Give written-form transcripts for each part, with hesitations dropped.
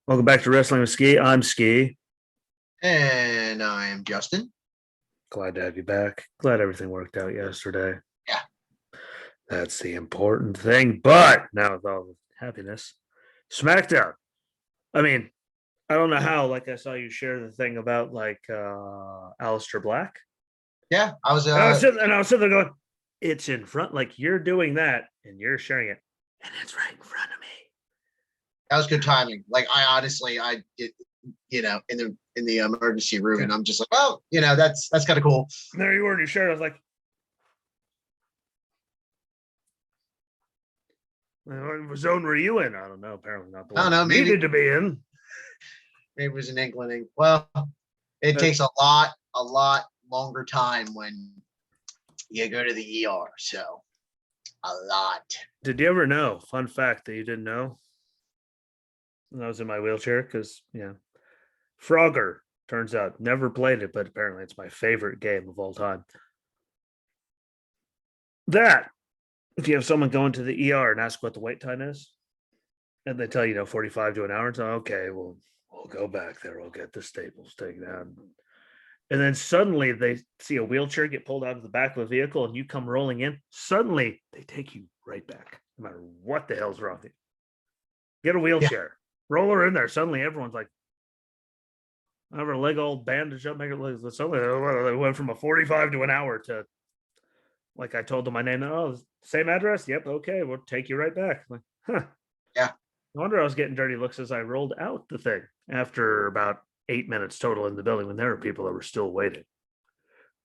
Welcome back to Wrestling with Ski. I'm Ski. And I am Justin. Glad to have you back. Glad everything worked out yesterday. Yeah. That's the important thing. But now with all the happiness, Smackdown. I mean, I don't know how, like I saw you share the thing about Aleister Black. Yeah, I was And I was sitting there going, it's in front, like you're doing that and you're sharing it, and it's right in front of me. that was good timing. Like I honestly I did in the emergency room, and I'm just like, oh, that's kind of cool. And there you were, and you shared. I was like, what zone were you in? I don't know. Apparently not the one I needed to be in. Maybe it was an inkling. Well, it takes a lot longer time when you go to the ER. So a lot. Did you ever know? Fun fact that you didn't know. When I was in my wheelchair, because Frogger, turns out, never played it, but apparently it's my favorite game of all time. That if you have someone go into the ER and ask what the wait time is, and they tell you 45 to an hour, so okay, we'll go back there, we'll get the staples taken out. And then suddenly they see a wheelchair get pulled out of the back of a vehicle and you come rolling in. Suddenly they take you right back, no matter what the hell's wrong with you. Get a wheelchair, roll her in there. Suddenly everyone's like, I have her leg all bandaged up, make her legs. Suddenly they went from a 45 to an hour to, like, I told them my name. Oh, same address. Yep. Okay. We'll take you right back. Like, huh. Yeah. No wonder I was getting dirty looks as I rolled out the thing after about 8 minutes total in the building, when there were people that were still waiting,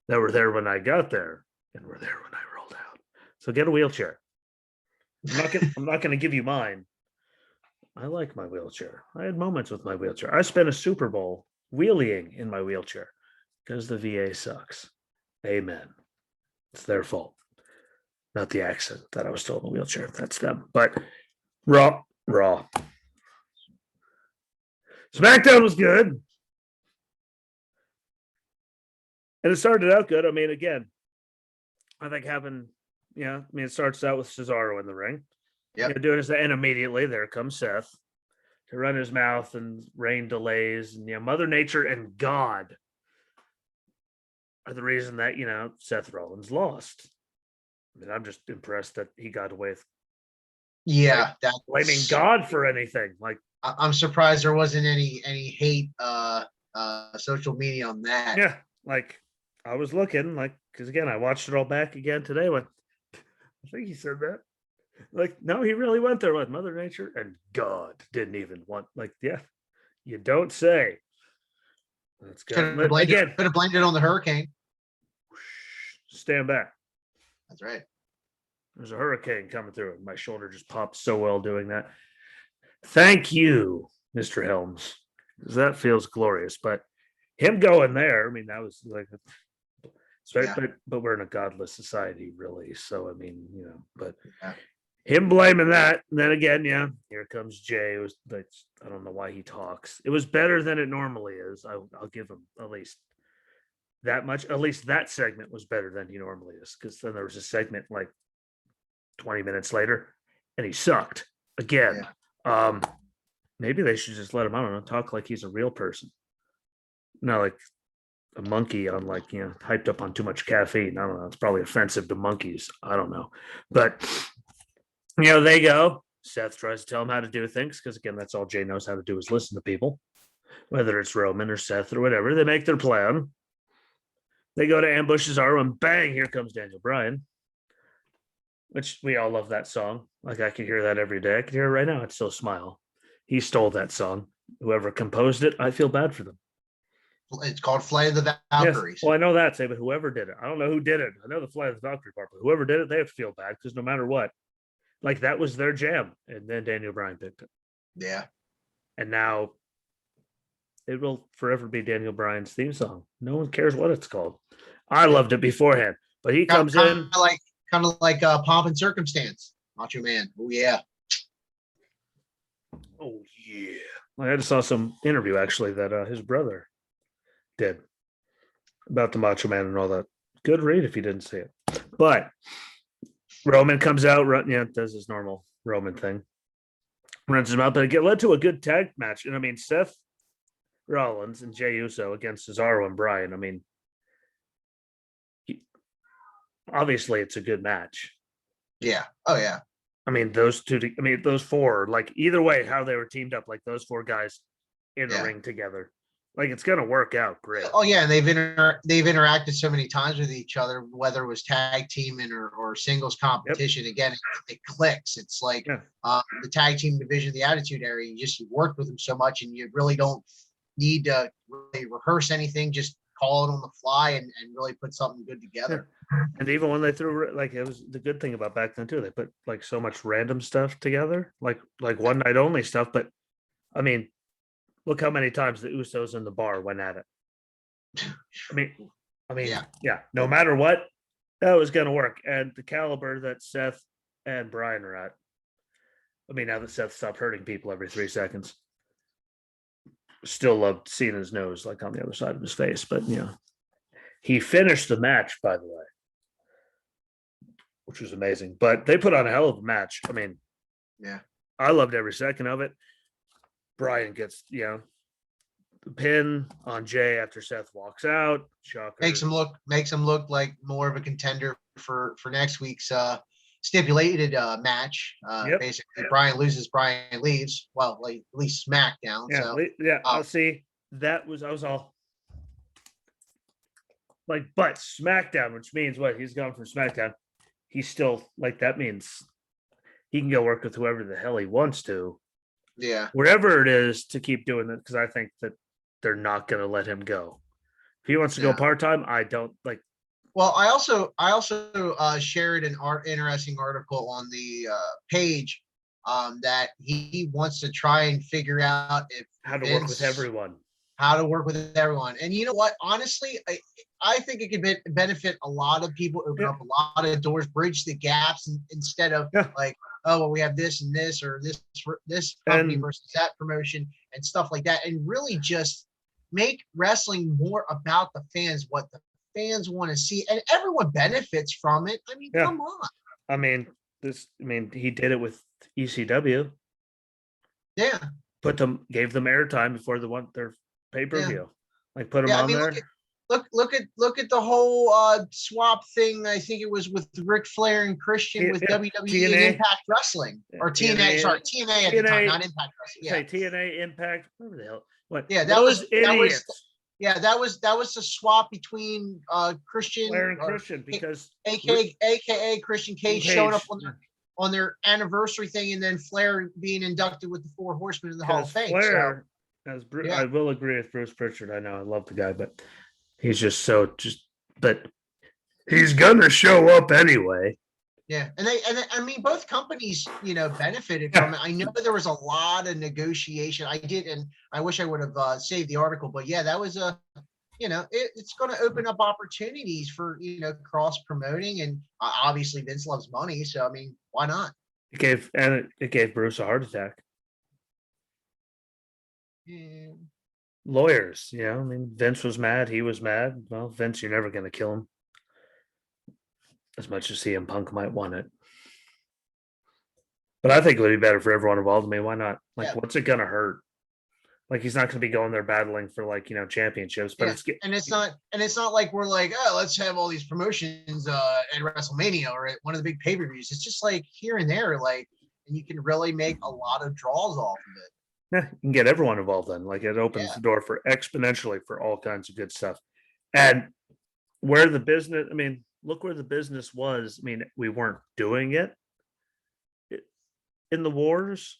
that were there when I got there and were there when I rolled out. So get a wheelchair. I'm not going to give you mine. I like my wheelchair. I had moments with my wheelchair. I spent a Super Bowl wheeling in my wheelchair because the VA sucks. Amen. It's their fault, not the accident that I was still in a wheelchair. That's them. But Raw. Smackdown was good. And it started out good. I mean, again, I think it starts out with Cesaro in the ring. Yeah. Doing his, and immediately there comes Seth to run his mouth, and rain delays, and Mother Nature and God are the reason that Seth Rollins lost. I mean, I'm just impressed that he got away with that blaming God for anything. Like, I'm surprised there wasn't any hate social media on that. Yeah, like I was looking, like, because again I watched it all back again today. I think he said that. Like, no, he really went there with Mother Nature and God didn't even want, like, you don't say. That's good. Could have blamed it on the hurricane. Stand back. That's right. There's a hurricane coming through. My shoulder just popped so well doing that. Thank you, Mr. Helms. That feels glorious. But him going there, I mean, that was like, but we're in a godless society, really. So, I mean, but him blaming that, and then again, here comes Jay. It was like, I don't know why he talks. It was better than it normally is. I'll give him at least that much. At least that segment was better than he normally is, because then there was a segment like 20 minutes later, and he sucked again. Yeah. Maybe they should just let him, I don't know, talk like he's a real person. No, like a monkey on, like, hyped up on too much caffeine. I don't know. It's probably offensive to monkeys. I don't know. But, they go. Seth tries to tell him how to do things, because, again, that's all Jay knows how to do is listen to people, whether it's Roman or Seth or whatever. They make their plan. They go to ambush Cesaro, and bang, here comes Daniel Bryan, which we all love that song. Like, I can hear that every day. I can hear it right now. I'd still smile. He stole that song. Whoever composed it, I feel bad for them. It's called Flight of the Valkyries. Yes. Well, I know that, but whoever did it, I don't know who did it. I know the Flight of the Valkyrie part, but whoever did it, they have to feel bad, because no matter what, like, that was their jam. And then Daniel Bryan picked it. Yeah. And now it will forever be Daniel Bryan's theme song. No one cares what it's called. I loved it beforehand, but he comes in kind of like Pomp and Circumstance. Macho Man. Oh yeah. Oh yeah. I just saw some interview actually that his brother did about the Macho Man and all that. Good read if you didn't see it. But Roman comes out, does his normal Roman thing. runs him out, but it led to a good tag match. And I mean, Seth Rollins and Jey Uso against Cesaro and Bryan. I mean, obviously it's a good match. Yeah. Oh yeah. I mean, those two. I mean, those four. Like either way, how they were teamed up, like those four guys in the Yeah. ring together. Like it's gonna work out great. Oh yeah, and they've interacted so many times with each other, whether it was tag teaming or singles competition. Yep. Again, it clicks. It's like the tag team division of the Attitude Era. You worked with them so much, and you really don't need to really rehearse anything. Just call it on the fly and really put something good together. Yeah. And even when they threw, like, it was the good thing about back then too. They put like so much random stuff together, like one night only stuff. But I mean, look how many times the Usos in the bar went at it. I mean, yeah. No matter what, that was going to work. And the caliber that Seth and Bryan are at. I mean, now that Seth stopped hurting people every 3 seconds, still loved seeing his nose like on the other side of his face. But he finished the match, by the way, which was amazing. But they put on a hell of a match. I mean, I loved every second of it. Bryan gets, the pin on Jey after Seth walks out. Shocker. Makes him look like more of a contender for next week's stipulated match. Basically, Bryan loses, Bryan leaves. Well, like at least SmackDown. Yeah, so I'll see. I was all like, but SmackDown, which means what? He's gone from SmackDown. He's still like, that means he can go work with whoever the hell he wants to. Yeah. Wherever it is to keep doing it, because I think that they're not going to let him go. If he wants to go part-time, I don't like. Well, I also shared an interesting article on the page that he wants to try and figure out how to work with everyone. And you know what? Honestly, I think it could benefit a lot of people, open up a lot of doors, bridge the gaps, instead of like, oh, well, we have this and this, or this company versus that promotion and stuff like that, and really just make wrestling more about the fans, what the fans want to see, and everyone benefits from it. I mean, come on. I mean, he did it with ECW. Yeah. Gave them airtime before their pay-per-view. Like put them on there. Look at the whole swap thing. I think it was with Ric Flair and Christian with WWE TNA. And Impact Wrestling, or TNA. Sorry, TNA at the time, not Impact Wrestling. Yeah, TNA, Impact, whatever the hell. What? Yeah, that was the swap between Christian Flair and Christian, because AKA Christian Cage showing up on their anniversary thing, and then Flair being inducted with the 4 Horsemen in the Hall of Fame. Flair, I will agree with Bruce Pritchard. I know I love the guy, but he's but he's gonna show up anyway. Yeah, and I mean, both companies, benefited from it. I know there was a lot of negotiation. I did, and I wish I would have saved the article, but that was it's going to open up opportunities for cross promoting, and obviously Vince loves money, so I mean, why not? It gave Bruce a heart attack. Yeah. Lawyers, I mean, Vince was mad. He was mad. Well, Vince, you're never going to kill him. As much as CM Punk might want it. But I think it would be better for everyone involved. I mean, why not? Like, what's it going to hurt? Like, he's not going to be going there battling for championships. But it's not like we're like, oh, let's have all these promotions at WrestleMania or at one of the big pay-per-views. It's just like here and there, like, and you can really make a lot of draws off of it. Yeah, you can get everyone involved then. Like, it opens the door for exponentially for all kinds of good stuff. And where the business, I mean, look where the business was. I mean, we weren't doing it in the wars.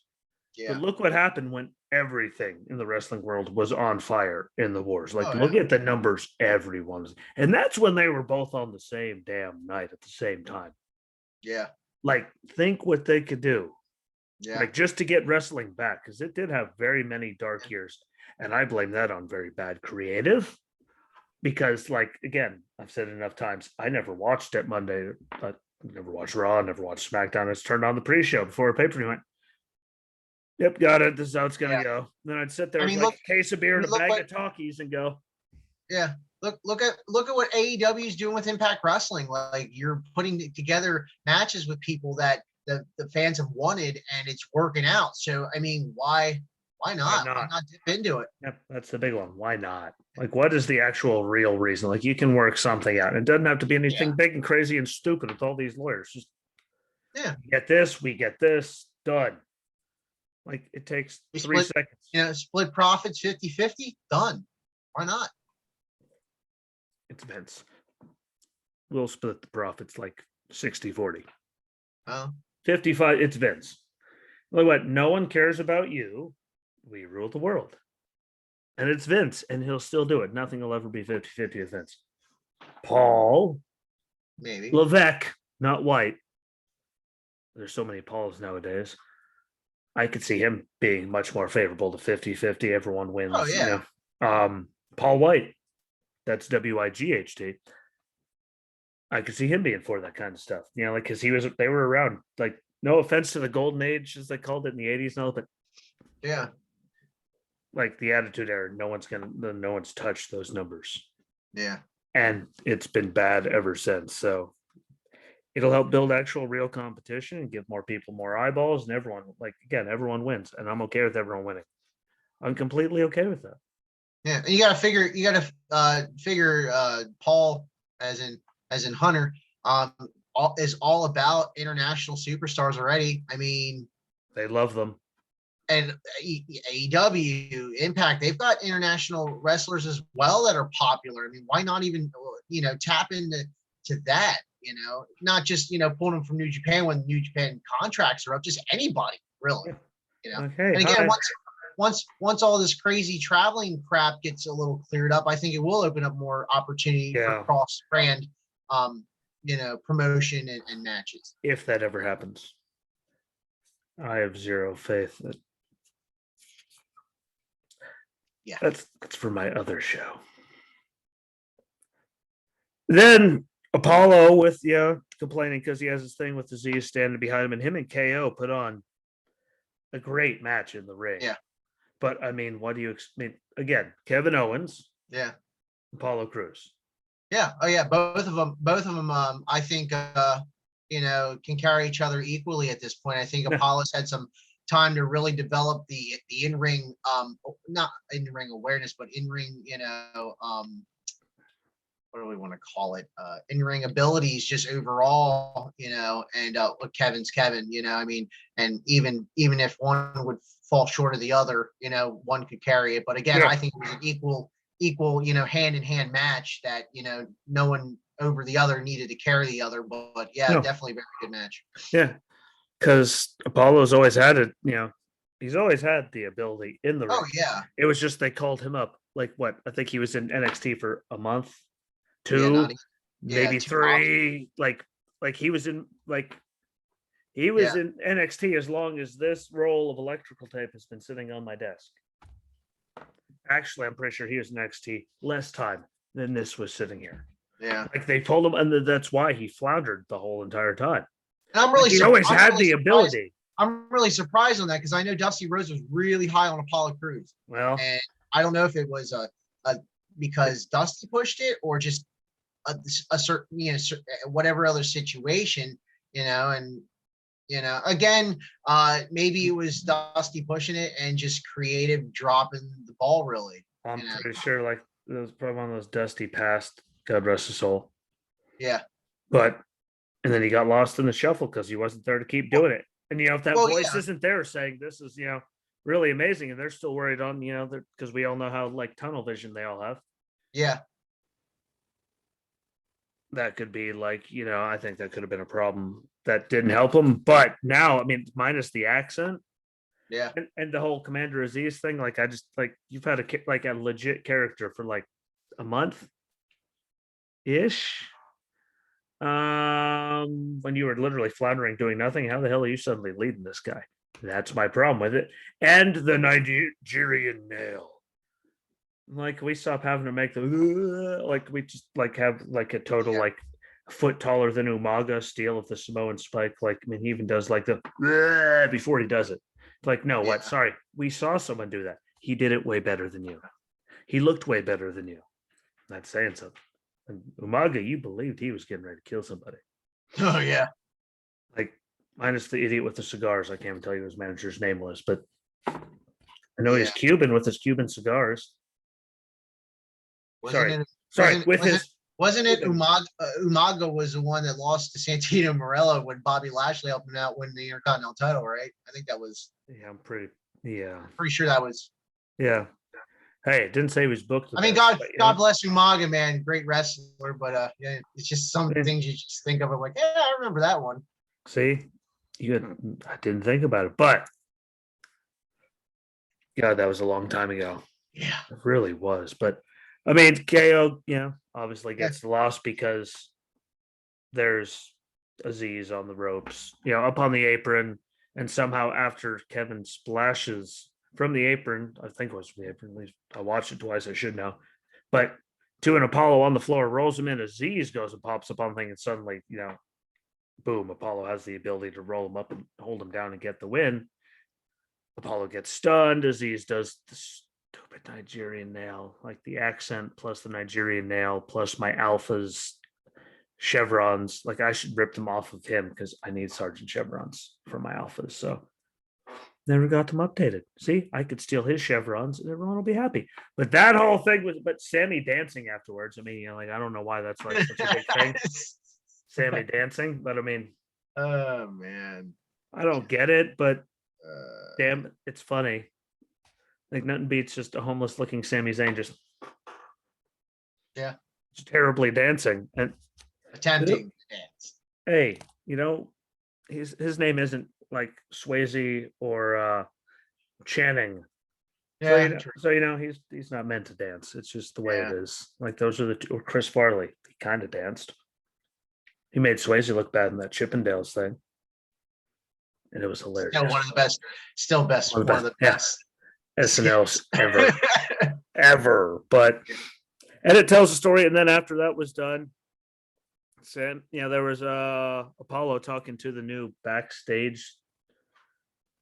Yeah. But look what happened when everything in the wrestling world was on fire in the wars. Like, look at the numbers everyone's. And that's when they were both on the same damn night at the same time. Yeah. Like, think what they could do. Yeah. Like, just to get wrestling back, because it did have very many dark years. And I blame that on very bad creative. Because, like, again, I've said it enough times, I never watched it Monday. I never watched Raw, never watched SmackDown. I just turned on the pre-show before a pay-per-view. Went, yep, got it. This is how it's going to go. Then I'd sit there with a case of beer and a bag of talkies and go. Yeah. Look at what AEW is doing with Impact Wrestling. Like, you're putting together matches with people that the fans have wanted, and it's working out. So I mean, why not? Why not dip into it? Yep, that's the big one. Why not? Like, what is the actual real reason? Like, you can work something out. It doesn't have to be anything big and crazy and stupid with all these lawyers. Just get this, we get this, done. Like, it takes 3 seconds. Split profits 50-50, done. Why not? It depends. We'll split the profits like 60-40. Oh. 55, it's Vince. Like what? No one cares about you. We rule the world. And it's Vince, and he'll still do it. Nothing will ever be 50-50 with Vince. Paul. Maybe. Levesque, not White. There's so many Pauls nowadays. I could see him being much more favorable to 50-50. Everyone wins. Oh, yeah. Paul White. That's WIGHT. I could see him being for that kind of stuff. Like, because they were around. Like, no offense to the golden age, as they called it in the 80s and all, but yeah. Like the Attitude Era, no one's touched those numbers. Yeah. And it's been bad ever since. So it'll help build actual real competition and give more people more eyeballs, and everyone wins. And I'm okay with everyone winning. I'm completely okay with that. Yeah. And you gotta figure Paul as in Hunter is all about international superstars already. I mean, they love them. And AEW, Impact, they've got international wrestlers as well that are popular. I mean, why not even tap into that? Not just pulling them from New Japan when New Japan contracts are up. Just anybody, really. Okay. And again, once all this crazy traveling crap gets a little cleared up, I think it will open up more opportunity for cross brand, promotion and matches. If that ever happens, I have zero faith that. Yeah, that's for my other show. Then Apollo with complaining because he has this thing with Aziz standing behind him, and him and KO put on a great match in the ring. Yeah. But I mean, what do you mean? Again, Kevin Owens. Yeah. Apollo Crews. Yeah. Oh yeah. Both of them. I think can carry each other equally at this point. I think Apollo's had some time to really develop the in-ring, not in-ring awareness, but in-ring, what do we want to call it? In-ring abilities just overall, and Kevin's Kevin, I mean, and even if one would fall short of the other, one could carry it. But again, I think it was an equal, hand-in-hand match that, no one over the other needed to carry the other, but definitely a very good match. Yeah. Because Apollo's always had it, he's always had the ability in the ring. Oh, yeah. It was just they called him up. Like what? I think he was in NXT for a month, 2, maybe 3. Like he was in in NXT as long as this roll of electrical tape has been sitting on my desk. Actually, I'm pretty sure he was in NXT less time than this was sitting here. Yeah. Like they told him, and that's why he floundered the whole entire time. And I'm really he always had the ability. I'm really surprised on that because I know Dusty Rhodes was really high on Apollo Crews. Well, and I don't know if it was because Dusty pushed it or just a certain whatever other situation, and again, maybe it was Dusty pushing it and just creative dropping the ball. Really, I'm pretty sure like it was probably one of those Dusty passed. God rest his soul. Yeah, and then he got lost in the shuffle because he wasn't there to keep doing it. And if that voice isn't there saying this is really amazing, and they're still worried on because we all know how like tunnel vision they all have. Yeah, that could be like I think that could have been a problem that didn't help him. But now, I mean, minus the accent, and the whole Commander Aziz thing, like I just like you've had a legit character for like a month ish. When you were literally floundering, doing nothing, how the hell are you suddenly leading this guy? That's my problem with it. And the Nigerian nail. Like, we stop having to make we just like have like a total like a foot taller than Umaga steal of the Samoan spike. Like, I mean, he even does like the before he does it. Like, no, what? Sorry, we saw someone do that. He did it way better than you. He looked way better than you. That's saying something. And Umaga, you believed he was getting ready to kill somebody. Oh yeah. Like minus the idiot with the cigars. I can't even tell you his manager's name was, but I know Yeah. he's Cuban with his Cuban cigars. Wasn't Sorry, it? sorry, with Wasn't his wasn't it Cuban. Umaga was the one that lost to Santino Morello when Bobby Lashley helped him out win the Intercontinental title, right? I think that was Yeah, I'm pretty. Yeah, pretty sure that was. yeah. Hey, it didn't say he was booked the I mean, best, God, but God bless Umaga, man, great wrestler. But yeah, it's just some I mean, things you just think of it like, yeah, I remember that one. see, I didn't think about it, but yeah, that was a long time ago. Yeah, It really was. But I mean, KO, obviously yeah, gets the loss because there's Aziz on the ropes, up on the apron, and somehow after Kevin splashes from the apron, I think it was from the apron. At least I watched it twice. I should know, but to an Apollo on the floor, rolls him in. Aziz goes and pops up on the thing, and suddenly, boom, Apollo has the ability to roll him up and hold him down and get the win. Apollo gets stunned. Aziz does the stupid Nigerian nail, like the accent plus the Nigerian nail plus my alphas chevrons. Like I should rip them off of him because I need Sergeant chevrons for my alphas. So never got them updated. See, I could steal his chevrons and everyone will be happy. But that whole thing was, but Sammy dancing afterwards. I mean, like I don't know why that's like such a big thing. Sammy dancing, but I mean, oh man, I don't get it, but uh, damn, it's funny. Like nothing beats just a homeless looking Sami Zayn just yeah, terribly dancing. And attempting to dance. hey, his name isn't like Swayze or Channing. So Yeah, true. he's not meant to dance. It's just the way it Yeah. is. Like those are the two, or Chris Farley. He kind of danced. He made Swayze look bad in that Chippendales thing, and it was Still one hilarious. of the best. Still best. One of the One of best, the yeah, best SNLs skits. ever. But and it tells a story. And then after that was done, there was Apollo talking to the new backstage,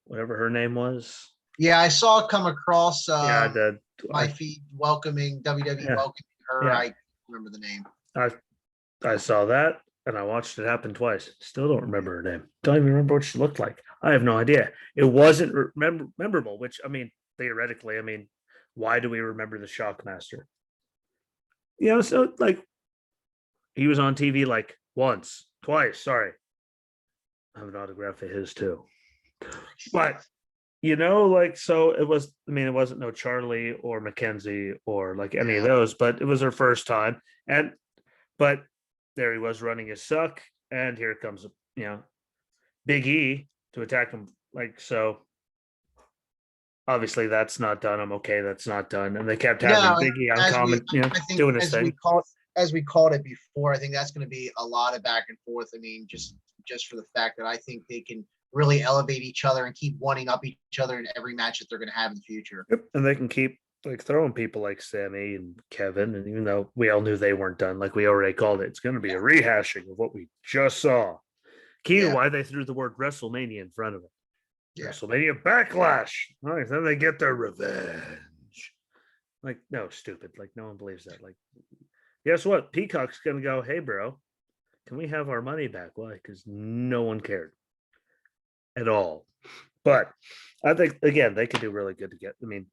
whatever her name was. Yeah, I saw it come across Yeah, the my feed welcoming WWE yeah, welcoming her. yeah. I remember the name. I I saw that and I watched it happen twice. Still don't remember her name. Don't even remember what she looked like. I have no idea. It wasn't memorable. Which I mean, theoretically, I mean, why do we remember the Shockmaster? So like he was on TV like once, twice. Sorry, I have an autograph of his too. But like so it was. I mean, it wasn't no Charlie or Mackenzie or like any of Yeah. those, but it was her first time, and but there he was running his suck, and here comes Big E to attack him. Like so, obviously that's not done. I'm okay, that's not done, and they kept having No, Big E on as we comment, I think doing his thing. as we called it before, I think that's going to be a lot of back and forth. I mean, just for the fact that I think they can really elevate each other and keep wanting up each other in every match that they're going to have in the future. Yep. And they can keep like throwing people like Sammy and Kevin, and even though we all knew they weren't done, like we already called it, it's going to be a rehashing of what we just saw. Key to Yeah. why they threw the word WrestleMania in front of it. Yeah. WrestleMania Backlash. All right, then they get their revenge. Like, no, stupid. Like, no one believes that. Like, guess what? Peacock's going to go, hey, bro, can we have our money back? Why? Because no one cared at all. But I think, again, they could do really good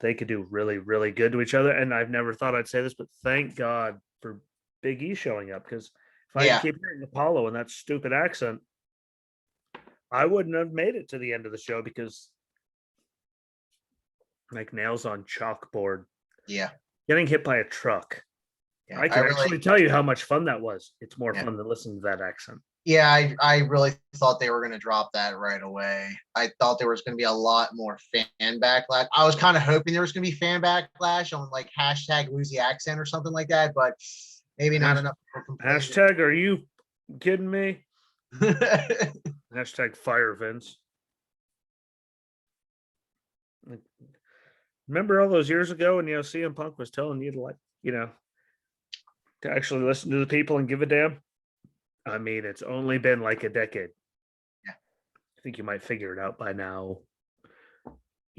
they could do really, really good to each other. And I've never thought I'd say this, but thank God for Big E showing up because if I Yeah. keep hearing Apollo in that stupid accent, I wouldn't have made it to the end of the show because like nails on chalkboard. Yeah. Getting hit by a truck. Yeah. I can actually tell you how much fun that was. It's more Yeah. fun than listening to that accent. Yeah, I really thought they were going to drop that right away. I thought there was going to be a lot more fan backlash. I was kind of hoping there was going to be fan backlash on like hashtag lose the accent or something like that, but maybe not enough people Hashtag, are you kidding me? Hashtag fire Vince. Remember all those years ago when CM Punk was telling you to like, to actually listen to the people and give a damn? I mean, it's only been like a decade. Yeah. I think you might figure it out by now.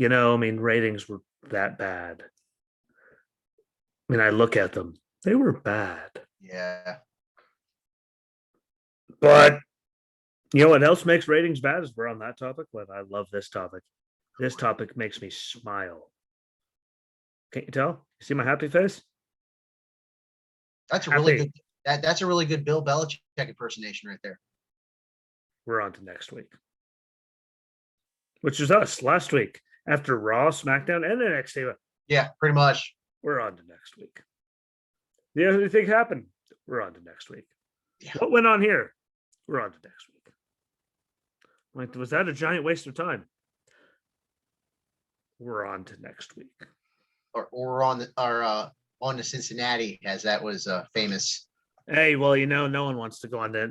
I mean, ratings were that bad. I mean, I look at them, they were bad. Yeah. But You know what else makes ratings bad? Is we're on that topic, but I love this topic. This topic makes me smile. Can't you tell? You see my happy face? That's a really Happy. good. That's a really good Bill Belichick impersonation right there. We're on to next week, which is us last week after Raw, SmackDown, and NXT. Yeah, pretty much. We're on to next week. The other thing happened. We're on to next week. Yeah. What went on here? We're on to next week. Like, was that a giant waste of time? We're on to next week. Or on to Cincinnati, as that was famous. Hey, well, no one wants to go on to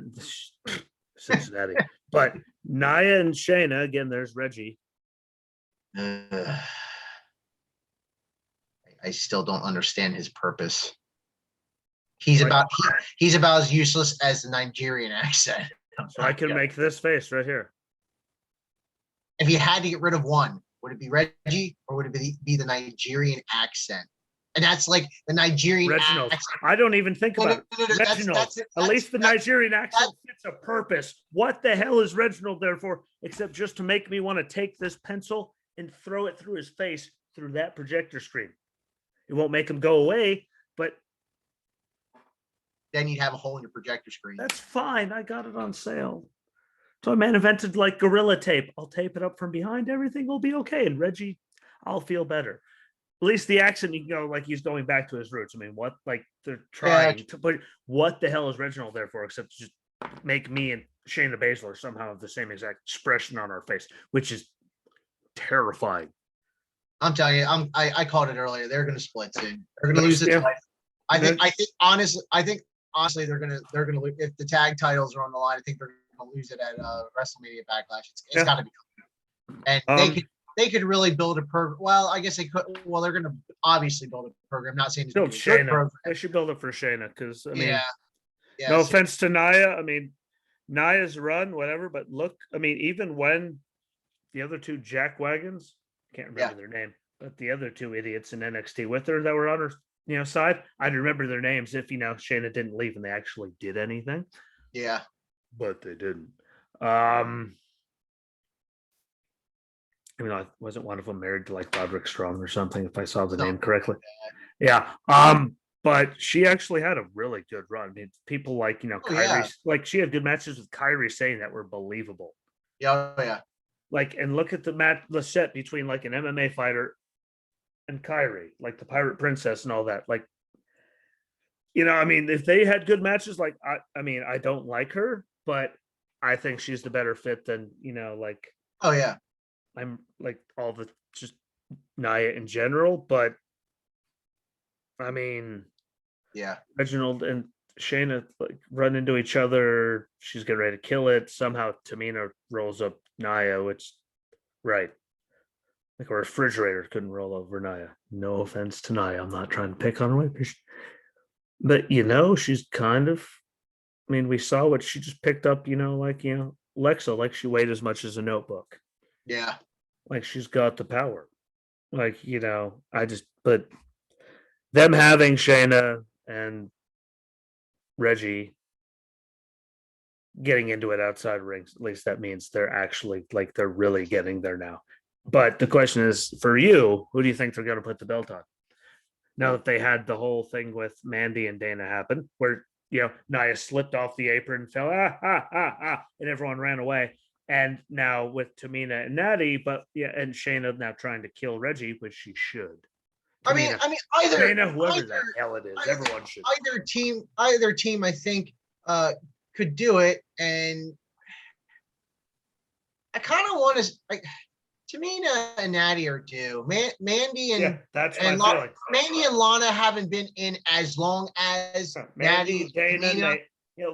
Cincinnati. But Nia and Shayna, again, there's Reggie. I still don't understand his purpose. He's about as useless as the Nigerian accent. So I can make this face right here. If you had to get rid of one, would it be Reggie or would it be the Nigerian accent? And that's like the Nigerian Reginald. accent. I don't even think about it. Reginald. At least the Nigerian accent fits a purpose. What the hell is Reginald there for? Except just to make me want to take this pencil and throw it through his face through that projector screen. It won't make him go away, but then you'd have a hole in your projector screen. That's fine. I got it on sale. So I man invented like Gorilla Tape. I'll tape it up from behind. Everything will be okay. And Reggie, I'll feel better. At least the accent, you can go like he's going back to his roots. I mean, what like they're trying to put. What the hell is Reginald there for? Except to just make me and Shayna Baszler somehow have the same exact expression on our face, which is terrifying. I'm telling you, I called it earlier. They're going to split soon. They're going to lose it twice. I think honestly, they're going to lose if the tag titles are on the line. I think they're going to lose it at WrestleMania Backlash. It's got to be coming. And they could really build a program. Well, I guess they could. Well, they're going to obviously build a program. I'm not saying it's build Shayna. They should build it for Shayna because I mean, no offense to Nia. I mean, Nia's run, whatever. But look, I mean, even when the other two jackwagons, can't remember their name, but the other two idiots in NXT with her that were on her side, I'd remember their names if Shayna didn't leave and they actually did anything. Yeah, but they didn't. I mean, wasn't one of them married to like Roderick Strong or something, if I saw the name correctly? Yeah. But she actually had a really good run. I mean, people like, Kyrie, like she had good matches with Kyrie saying that were believable. Yeah. Like, and look at the set between like an MMA fighter and Kyrie, like the Pirate Princess and all that. Like, I mean, if they had good matches, like, I mean, I don't like her, but I think she's the better fit than, like. Oh, yeah. I'm like all the just Nia in general, but I mean, yeah, Reginald and Shayna like run into each other. She's getting ready to kill it. Somehow Tamina rolls up Nia, which right. Like a refrigerator couldn't roll over Nia. No offense to Nia. I'm not trying to pick on her. But she's kind of I mean, we saw what she just picked up, Lexa, like she weighed as much as a notebook. Yeah. Like she's got the power. Like, but them having Shayna and Reggie getting into it outside rings, at least that means they're actually like they're really getting there now. But the question is for you, who do you think they're going to put the belt on? Now that they had the whole thing with Mandy and Dana happen, where Nia slipped off the apron, fell, and everyone ran away. And now with Tamina and Natty, and Shayna now trying to kill Reggie, which she should. Tamina, either Shayna, whoever the hell it is, everyone should. Either team, I think, could do it, and I kind of want to. Tamina and Natty are due. Mandy and that's and Mandy and Lana haven't been in as long as Mandy, Dana.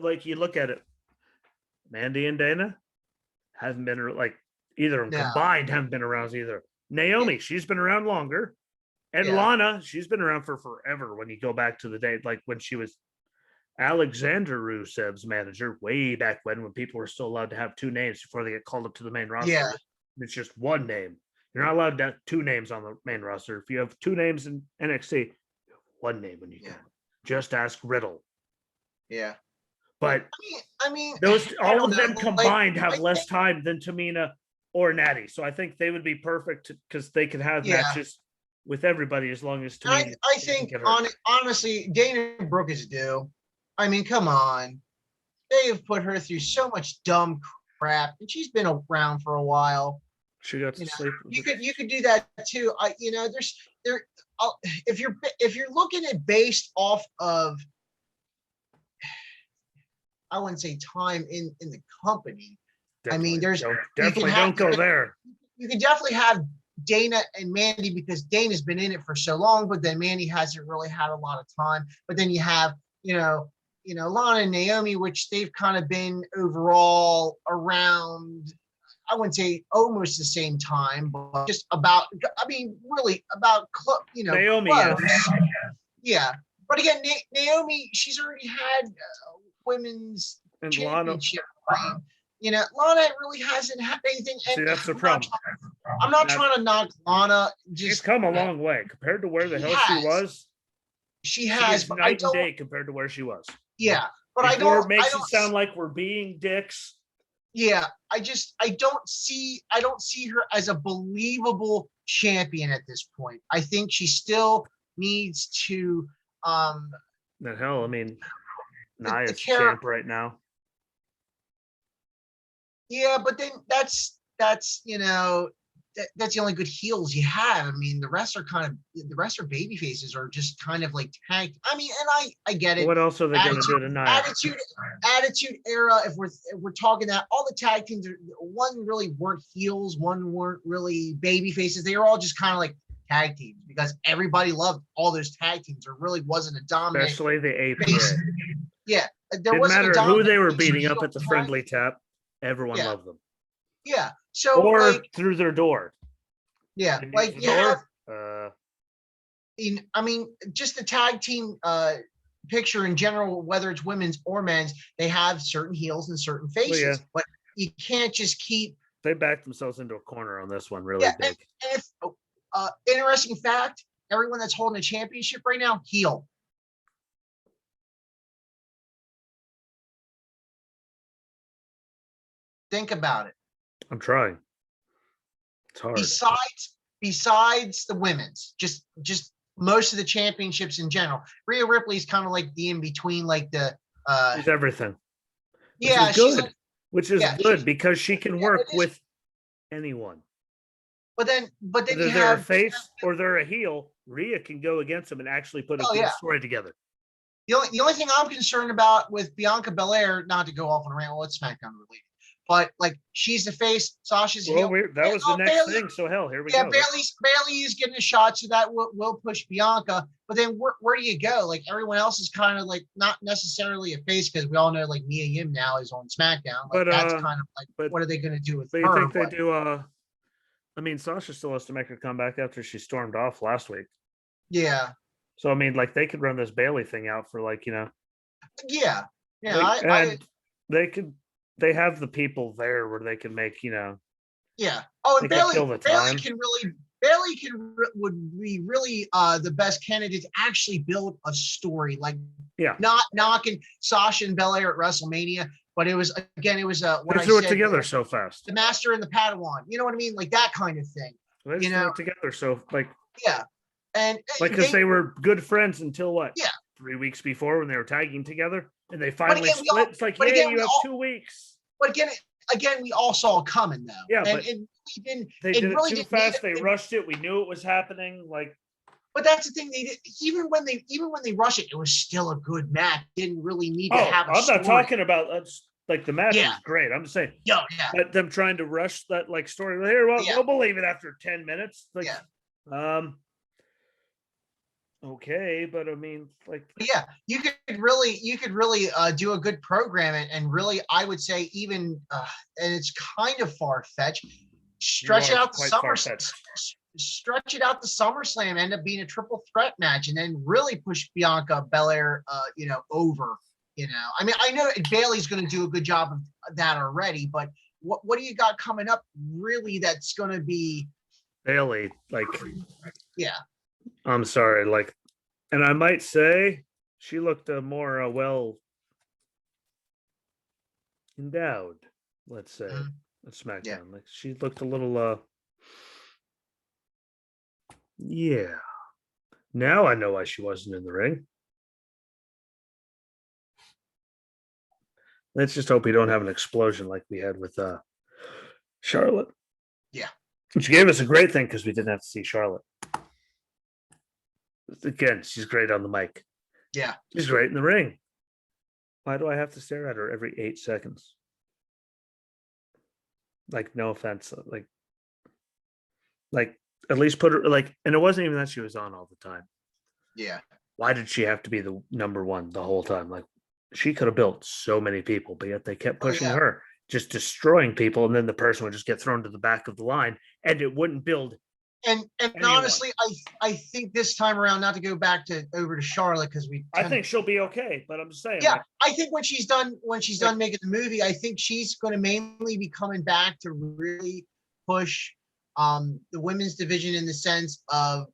Like you look at it, Mandy and Dana haven't been like either of them combined haven't been around either. Naomi, she's been around longer, and Lana, she's been around for forever. When you go back to the day, like when she was Alexander Rusev's manager, way back when people were still allowed to have two names before they get called up to the main roster. Yeah. It's just one name. You're not allowed to have two names on the main roster. If you have two names in NXT, one name when you go. Just ask Riddle. Yeah. But I mean, those I all don't of them know. combined have I less think, time than Tamina or Natty. So I think they would be perfect because they could have yeah. matches with everybody as long as Tamina I doesn't think get hurt. honestly, Dana Brooke is due. I mean, come on. They have put her through so much dumb crap, and she's been around for a while. She got You to know, sleep. you could do that too. There's there. If you're looking at based off of, I wouldn't say time in the company. I mean, Definitely there's don't you can definitely have don't go there. you can definitely have Dana and Mandy because Dana's been in it for so long, but then Mandy hasn't really had a lot of time. But then you have, Lana and Naomi, which they've kind of been overall around, I wouldn't say almost the same time, but just about, I mean, really about, Naomi, yes. close. Yeah. But again, Naomi, she's already had women's And Lana, championship reign. Lana really hasn't had anything. And see, that's the problem. I'm not trying to knock Lana. She's come a long way compared to where the hell she was. She has, is but I night and don't. day compared to where she was. Yeah, but Before I it makes don't. it sound like we're being dicks. Yeah, I don't see her as a believable champion at this point. I think she still needs to The hell, I mean, the Nia's character. champ right now. Yeah, but then that's that's the only good heels you have. I mean, the rest are baby faces or just kind of like tanked. I mean, and I get it. What else are they going to do to Nia? Attitude era. If we're talking that, all the tag teams, one really weren't heels, one weren't really baby faces. They were all just kind of like tag teams because everybody loved all those tag teams. There really wasn't a dominant, especially the APA. face. Yeah, there Didn't wasn't matter a who they were face beating up heel at the tag. friendly tap. Everyone Yeah. loved them. Yeah. So Or like, through their door. yeah, And like the you have. door, I mean, just the tag team picture in general, whether it's women's or men's, they have certain heels and certain faces, yeah. but you can't just keep. They backed themselves into a corner on this one really big. And if interesting fact, everyone that's holding a championship right now, heel. Think about it. I'm trying. It's hard. Besides the women's, just most of the championships in general. Rhea Ripley's kind of like the in between, like the She's everything. yeah, Which is good because she can work with anyone. But then whether they're a face or they're a heel, Rhea can go against them and actually put a good story together. The only thing I'm concerned about with Bianca Belair, not to go off on a rant, well, it's SmackDown related, but like she's the face, Sasha's heel. That was the next thing. So hell, here we go. Yeah, Bailey is getting a shot, so that will push Bianca. But then where do you go? Like everyone else is kind of like not necessarily a face because we all know like Mia Yim now is on SmackDown. Like that's kind of like what are they going to do with her? You think they do? I mean, Sasha still has to make her comeback after she stormed off last week. Yeah. So I mean, like they could run this Bailey thing out for like Yeah. They have the people there where they can make Yeah. Oh, and Bailey would be really the best candidate to actually build a story, like not knocking Sasha and Belair at WrestleMania, but it was what they threw it together so fast. The Master and the Padawan, you know what I mean, like that kind of thing. They threw it together, so like and like because they were good friends until what? Yeah, 3 weeks before when they were tagging together, and they finally split. It's like you have 2 weeks. But again, we all saw it coming though. Yeah, and but they did it too fast. They rushed it. We knew it was happening. Like, but that's the thing. They did, even when they rushed it, it was still a good match. Didn't really need to have. I'm not talking about like the match is great. I'm just saying. Yeah. But them trying to rush that like story here. Well, we'll believe it after 10 minutes. Like, okay, but I mean, like, yeah, you could really do a good program and really, I would say even, and it's kind of far fetched. Stretch it out to SummerSlam, end up being a triple threat match, and then really push Bianca Belair, over. I mean, I know Bailey's going to do a good job of that already, but what do you got coming up? Really, that's going to be Bailey, like, I'm sorry, like, and I might say she looked more endowed, let's say, Mhm. at Yeah. SmackDown. Like she looked a little yeah. Now I know why she wasn't in the ring. Let's just hope we don't have an explosion like we had with Charlotte. Yeah. Which gave us a great thing because we didn't have to see Charlotte. Again, she's great on the mic. Yeah. She's great in the ring. Why do I have to stare at her every 8 seconds? Like, no offense. Like at least put her like, and it wasn't even that she was on all the time. Yeah. Why did she have to be the number one the whole time? Like, she could have built so many people, but yet they kept Oh pushing yeah. her, just destroying people, and then the person would just get thrown to the back of the line, and it wouldn't build And anyone. honestly, I think this time around, not to go back to over to Charlotte because I think she'll be okay, but I'm just saying. Yeah, Like, I think when she's done Like- making the movie, I think she's going to mainly be coming back to really push the women's division in the sense of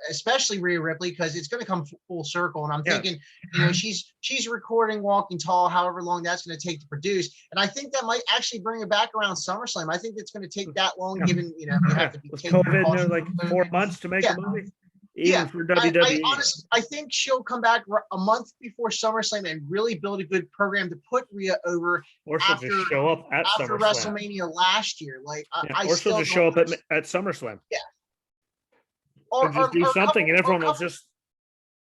especially Rhea Ripley, because it's going to come full circle. And I'm Yeah. thinking, you know, she's recording Walking Tall, however long that's going to take to produce, and I think that might actually bring it back around SummerSlam. I think it's going to take that long, Yeah. given you know you have to be with taking COVID, and precautions. like 4 months to make Yeah. a movie, Yeah, even for I WWE. honestly, I think she'll come back a month before SummerSlam and really build a good program to put Rhea over Or she'll after just show up at after SummerSlam. WrestleMania last year. Like Yeah. I Or she'll still just don't show up at SummerSlam. Yeah. Or just do something, and everyone will just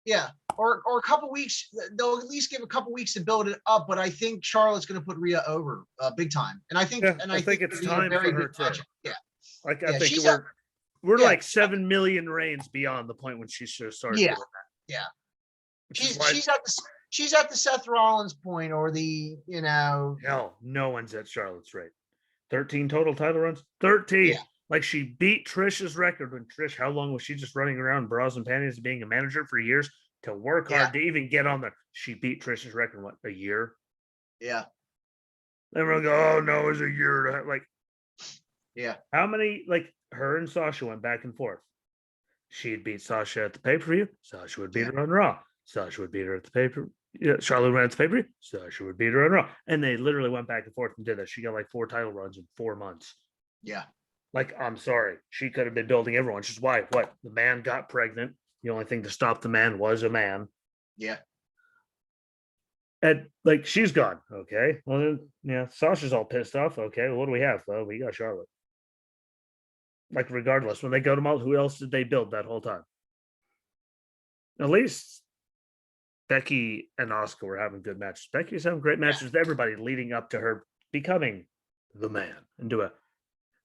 yeah, or a couple weeks. They'll at least give a couple weeks to build it up. But I think Charlotte's going to put Rhea over big time, and I think Yeah, and I I think think it's it'll be time a very for her good to. matchup. Yeah, Like I Yeah, think she's we're yeah. like 7 million reigns beyond the point when she should have started Yeah. doing that. Yeah. Which is she's why she's at the Seth Rollins point, or the you know hell, no one's at Charlotte's rate. 13 total title runs. 13. Yeah. Like she beat Trish's record when Trish, how long was she just running around bras and panties being a manager for years to work Yeah. hard to even get on there? She beat Trish's record, what, a year? Yeah. Everyone go, oh no, it was a year. Like, Yeah. how many, like her and Sasha went back and forth. She'd beat Sasha at the pay-per-view. Sasha would beat her on Raw. Sasha would beat her at the pay-per-view. Yeah, Charlotte ran at the pay-per-view. Sasha would beat her on Raw. And they literally went back and forth and did that. She got like 4 title runs in 4 months. Yeah. Like, I'm sorry. She could have been building everyone. Which is why, what? The man got pregnant. The only thing to stop the man was a man. Yeah. And, like, she's gone. Okay. Well, then, yeah, Sasha's all pissed off. Okay. Well, what do we have? Well, we got Charlotte. Like, regardless, when they go to Malt, who else did they build that whole time? At least Becky and Asuka were having good matches. Becky's having great matches with everybody leading up to her becoming the man and do it.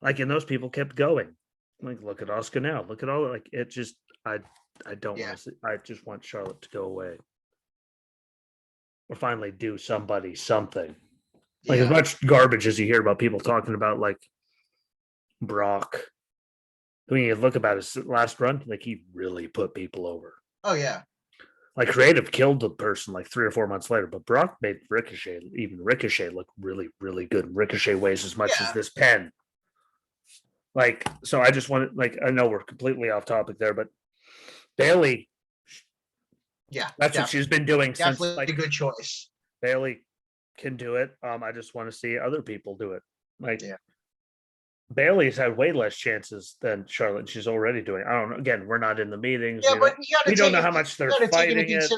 Like, and those people kept going. Like, look at Asuka now. Look at all like it just I don't Yeah. want to see, I just want Charlotte to go away. Or finally do somebody something. Like, as much garbage as you hear about people talking about like Brock. When you look about his last run, like he really put people over. Oh yeah. Like Creative killed the person like 3 or 4 months later, but Brock made Ricochet look really, really good. Ricochet weighs as much as this pen. Like, so I just want to, like, I know we're completely off topic there, but Bailey, Yeah. that's what she's been doing since. Definitely Like, a good choice. Bailey can do it. I just want to see other people do it. Like, Yeah. Bailey's had way less chances than Charlotte. And she's already doing. I don't know. Again, we're not in the meetings. Yeah, but we don't know how much they're fighting it.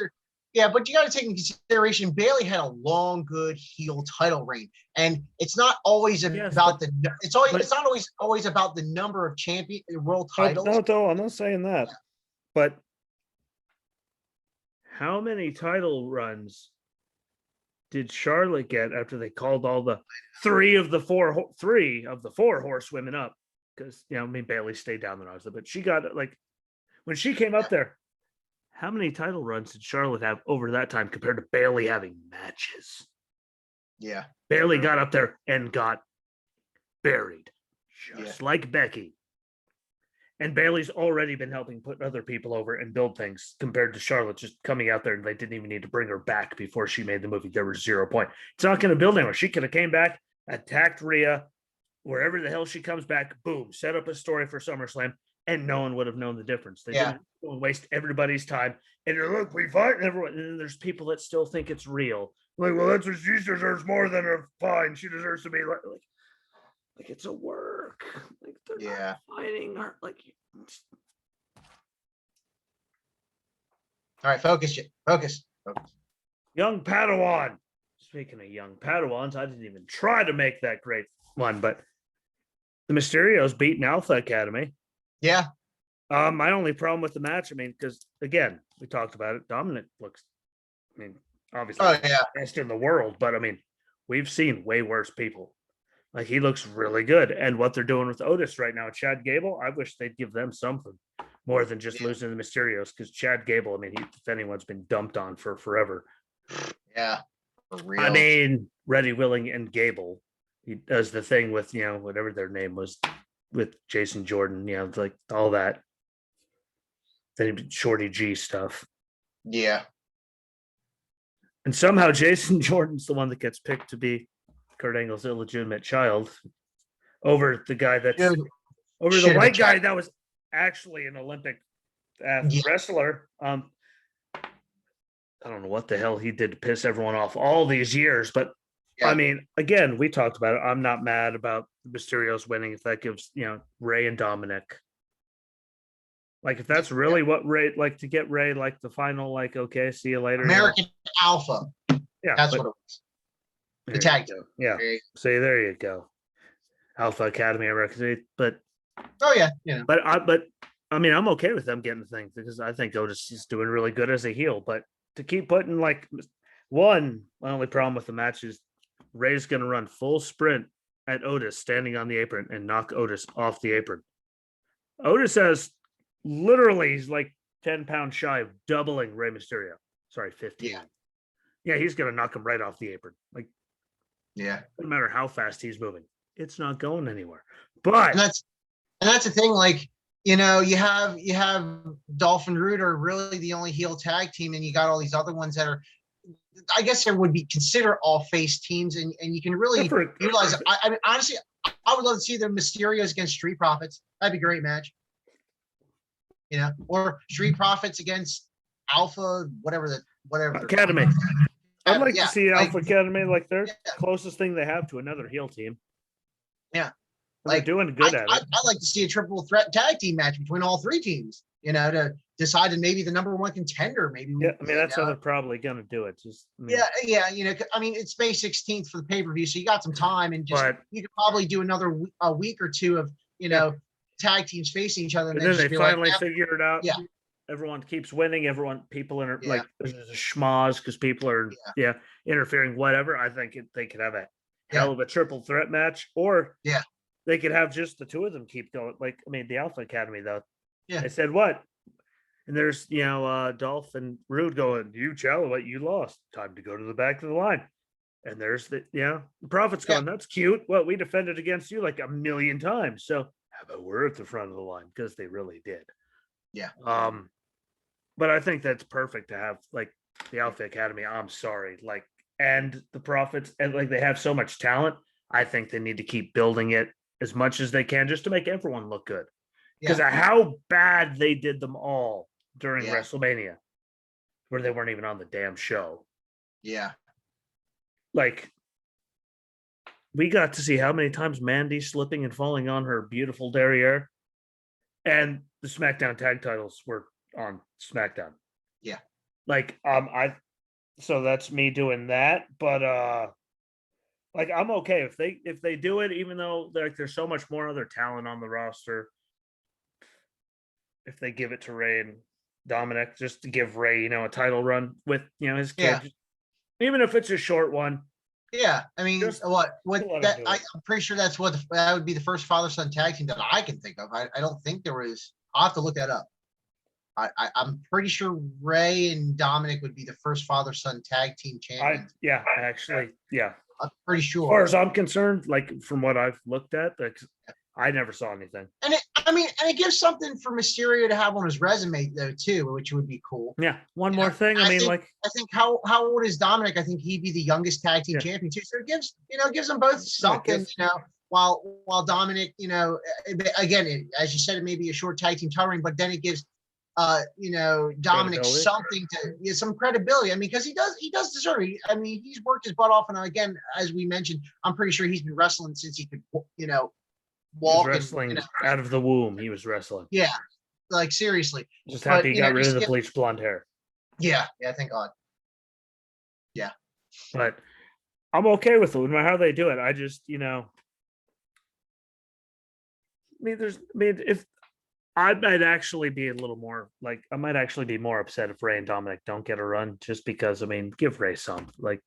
Yeah, but you got to take into consideration Bailey had a long, good heel title reign, and it's not always about it's not always about the number of world titles. No, I'm not saying that. Yeah. But how many title runs did Charlotte get after they called all the three of the four horsewomen up? Because Bailey stayed down the roster, but she got like when she came up there. How many title runs did Charlotte have over that time compared to Bailey having matches? Yeah. Bailey got up there and got buried, just like Becky. And Bailey's already been helping put other people over and build things compared to Charlotte just coming out there, and they didn't even need to bring her back before she made the movie. There was 0 point. It's not going to build anywhere. She could have came back, attacked Rhea, wherever the hell she comes back, boom, set up a story for SummerSlam, and no one would have known the difference. They didn't waste everybody's time. And look, we fight everyone. And then there's people that still think it's real. Like, well, that's what she deserves more than a fine. She deserves to be like it's a work. Like they're Yeah. not fighting her. Like All right, focus. Focus. young Padawan. Speaking of young Padawans, I didn't even try to make that great one, but the Mysterios beaten Alpha Academy. Yeah. My only problem with the match, I mean, because again, we talked about it. Dominic looks, I mean, obviously, Oh yeah. best in the world, but I mean, we've seen way worse people. Like he looks really good, and what they're doing with Otis right now, Chad Gable, I wish they'd give them something more than just losing to the Mysterios. Because Chad Gable, I mean, if anyone's been dumped on for forever. Yeah. For real. I mean, Ready, Willing, and Gable. He does the thing with whatever their name was with Jason Jordan, like all that. Then Shorty G stuff. Yeah. And somehow Jason Jordan's the one that gets picked to be Kurt Angle's illegitimate child over the guy that's over the white guy that was actually an Olympic wrestler. I don't know what the hell he did to piss everyone off all these years, but I mean, again, we talked about it. I'm not mad about Mysterio's winning if that gives Ray and Dominic. Like if that's really what Ray like to get Ray like the final, like okay, see you later. American Alpha. Yeah, that's what it was. The tag team. Yeah. See, there you go. Alpha Academy American, but But I mean, I'm okay with them getting the thing because I think Otis is doing really good as a heel. But to keep putting my only problem with the match is Ray's going to run full sprint at Otis standing on the apron and knock Otis off the apron. Otis has literally he's like 10 pounds shy of doubling Rey Mysterio. Sorry, 15. Yeah, he's going to knock him right off the apron. Like, no matter how fast he's moving, it's not going anywhere. But and that's the thing. Like, you have Dolph and Roode are really the only heel tag team, and you got all these other ones that are, I guess, there would be considered all face teams, and you can really utilize it. I mean, honestly, I would love to see the Mysterios against Street Profits. That'd be a great match. Or Street Profits against Alpha, whatever Academy. I'd like to see Alpha Academy like their closest thing they have to another heel team. Yeah. Like doing good at it. I'd like to see a triple threat tag team match between all three teams, to decide maybe the number one contender. Maybe. Yeah, I mean that's how they're probably gonna do it. Just I mean it's May 16th for the pay-per-view, so you got some time, and you could probably do another a week or two of tag teams facing each other, and then they finally figure it out. Yeah. Everyone keeps winning. People like there's a schmoz because people are interfering. Whatever. I think they could have a hell of a triple threat match, or they could have just the two of them keep going. Like I mean, the Alpha Academy though. Yeah. They said what? And there's Dolph and Roode going, you challenge what you lost. Time to go to the back of the line. And there's the Prophet's going, that's cute. Well, we defended against you like a million times. So how about we're at the front of the line? Because they really did. Yeah. But I think that's perfect to have like the Alpha Academy. I'm sorry, like, and the Prophets, and like they have so much talent. I think they need to keep building it as much as they can just to make everyone look good. Because of how bad they did them all during WrestleMania, where they weren't even on the damn show. Yeah. Like, we got to see how many times Mandy slipping and falling on her beautiful derriere. And the SmackDown tag titles were on SmackDown. Yeah. Like, so that's me doing that. But like I'm okay if they do it, even though there's so much more other talent on the roster. If they give it to Ray and Dominic, just to give Ray, a title run with his kid, even if it's a short one. Yeah, I mean, I'm pretty sure that would be the first father-son tag team that I can think of. I don't think there was. I'll have to look that up. I'm pretty sure Ray and Dominic would be the first father-son tag team champions. I'm pretty sure. As far as I'm concerned, like from what I've looked at, I never saw anything. And it gives something for Mysterio to have on his resume though too, which would be cool. Yeah. One more thing. I think how old is Dominic? I think he'd be the youngest tag team champion too. So it gives them both something, while Dominic, again, as you said, it may be a short tag team title ring, but then it gives Dominic Credibility. something to some credibility. I mean, because he does deserve it. I mean, he's worked his butt off, and again, as we mentioned, I'm pretty sure he's been wrestling since he could, He was walk wrestling out of the womb. He was wrestling. yeah, like seriously. Just happy he got rid of the skip, bleached blonde hair. yeah, thank God. Yeah, but I'm okay with it, no matter how they do it. I just, if I might actually be a little more like, I might actually be more upset if Ray and Dominic don't get a run, just because, give Ray some. Like,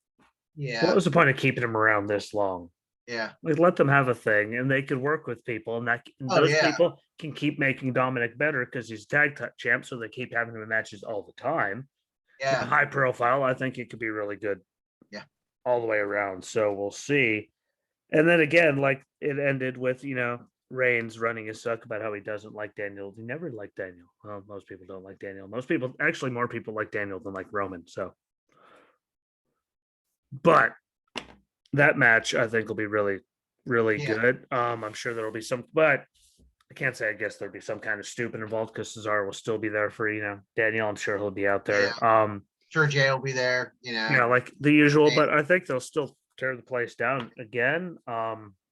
what was the point of keeping him around this long? Yeah. Like, let them have a thing, and they could work with people, and those people can keep making Dominic better because he's tag champ, so they keep having him in matches all the time. Yeah. High profile. I think it could be really good. Yeah. All the way around. So we'll see. And then again, like it ended with, Reigns running his suck about how he doesn't like Daniel. He never liked Daniel. Well, most people don't like Daniel. Most people, actually, more people like Daniel than like Roman. So, but that match I think will be really, really good. I'm sure there'll be some, but I can't say. I guess there'll be some kind of stupid involved because Cesaro will still be there for Daniel. I'm sure he'll be out there. Yeah. Sure, Jay will be there. Like the usual, but I think they'll still tear the place down again.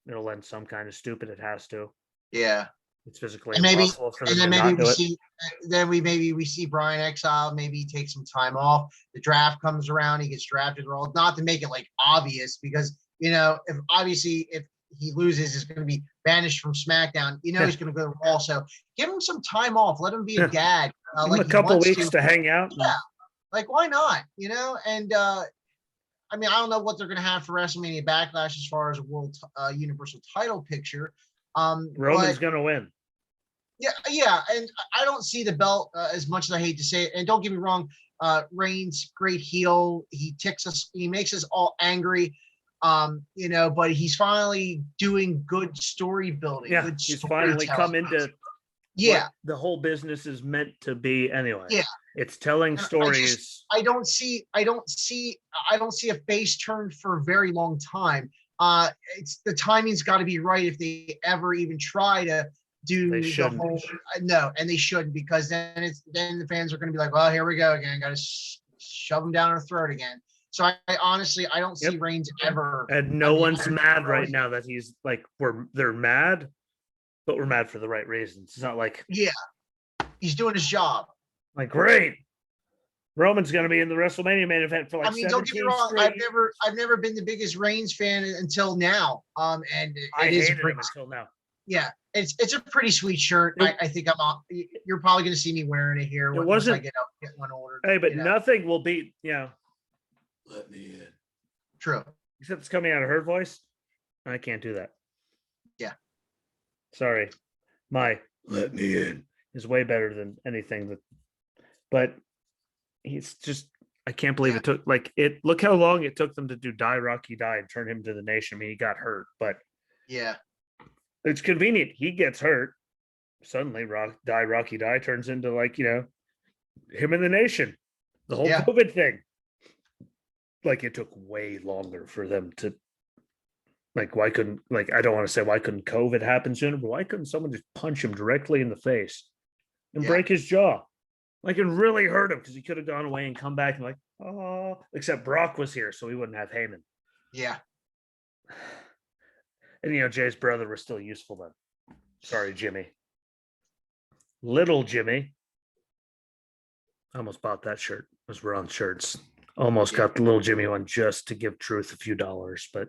It'll end some kind of stupid. It has to. Yeah, it's physically impossible for them to not do it. Then we see Brian Exile. Maybe he takes some time off. The draft comes around. He gets drafted. Or not to make it like obvious, because if he loses, he's going to be banished from SmackDown. He's going to go to Raw. So give him some time off. Let him be a dad. Give him a couple weeks to hang out. Yeah. Like, why not? And I don't know what they're going to have for WrestleMania Backlash as far as a World Universal title picture. Roman's going to win. Yeah. And I don't see the belt as much as I hate to say it. And don't get me wrong, Reigns, great heel. He ticks us. He makes us all angry. But he's finally doing good story building. Yeah, he's finally come into what the whole business is meant to be anyway. Yeah. It's telling stories. I don't see a face turn for a very long time. It's the timing's got to be right if they ever even try to do the whole. No, and they shouldn't, because then the fans are going to be like, well, here we go again. Got to shove them down our throat again. So I honestly don't see Reigns ever. And no one's mad right now that he's like they're mad, but we're mad for the right reasons. It's not like he's doing his job. Like, great, Roman's going to be in the WrestleMania main event for like. Don't get me wrong. I've never been the biggest Reigns fan until now. And I hated him until now. Yeah, it's a pretty sweet shirt. I think I'm on. You're probably going to see me wearing it here. Once I get one ordered. Hey, but nothing will beat Let me in. True. Except it's coming out of her voice. I can't do that. Yeah. Sorry. My let me in is way better than anything that. But he's just, I can't believe it took look how long it took them to do Die Rocky Die and turn him to the Nation. He got hurt, but it's convenient. He gets hurt. Suddenly Die Rocky Die turns into him in the Nation. The whole COVID thing. It took way longer for them to why couldn't I don't want to say why couldn't COVID happen sooner, but why couldn't someone just punch him directly in the face and break his jaw? And really hurt him, because he could have gone away and come back and except Brock was here, so we wouldn't have Heyman. Yeah. And Jay's brother was still useful then. Sorry, Jimmy. Little Jimmy. I almost bought that shirt as we're on shirts. Almost got the little Jimmy one just to give Truth a few dollars, but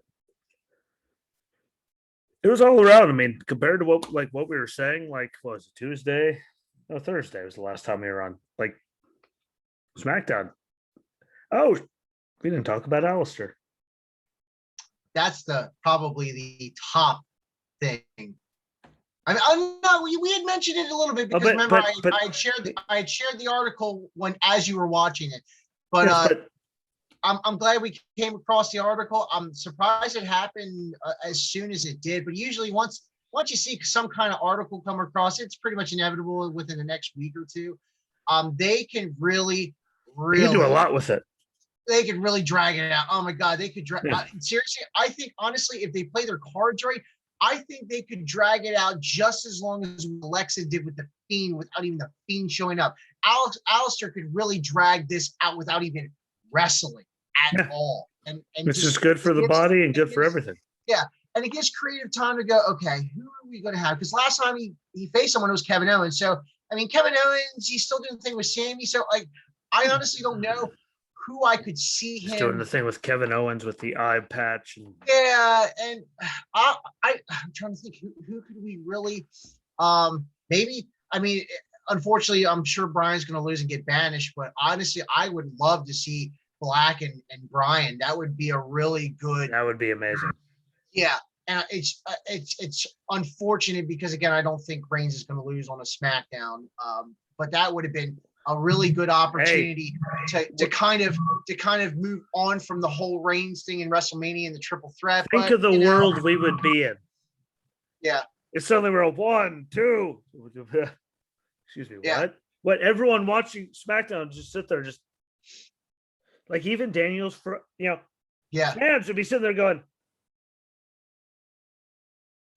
it was all around. Compared to what we were saying, what was it, Tuesday? No, Thursday was the last time we were on Smackdown. Oh, we didn't talk about Alistair. That's probably the top thing. We had mentioned it a little bit because remember I had shared the article as you were watching it, but I'm glad we came across the article. I'm surprised it happened as soon as it did, but usually once you see some kind of article come across, it's pretty much inevitable within the next week or two. They can really you do a lot with it. They could really drag it out. Oh my God, they could drag. Seriously, I think honestly, if they play their cards right, I think they could drag it out just as long as Alexa did with the Fiend, without even the Fiend showing up. Alistair could really drag this out without even wrestling at all. And Which just, is good for the body and good for everything. Yeah. And it gives creative time to go, okay, who are we going to have? Because last time he faced someone, it was Kevin Owens. So, I mean, Kevin Owens, he's still doing the thing with Sammy. So, like, I honestly don't know who I could see He's him doing the thing with Kevin Owens with the eye patch. And yeah, and I'm trying to think who could we really maybe I mean unfortunately I'm sure Brian's gonna lose and get banished, but honestly I would love to see Black and Brian. That would be a really good that would be amazing. yeah. And it's unfortunate because again I don't think Reigns is gonna lose on a SmackDown. But that would have been a really good opportunity to kind of move on from the whole Reigns thing in WrestleMania and the triple threat. Think of the world we would be in. Yeah. It's suddenly we're 1, 2. Excuse me. Yeah. What? Everyone watching SmackDown just sit there, just like even Daniels Yeah. fans would be sitting there going,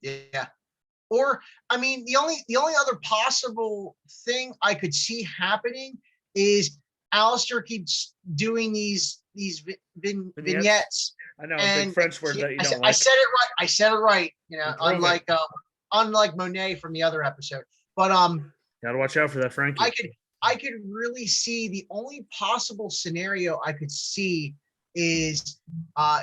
yeah. Or I mean, the only other possible thing I could see happening is Alistair keeps doing these vignettes. I know a big French word that you don't like. I said it right. I said it right. You know, unlike Monet from the other episode. But gotta watch out for that, Frankie. I could really see the only possible scenario I could see is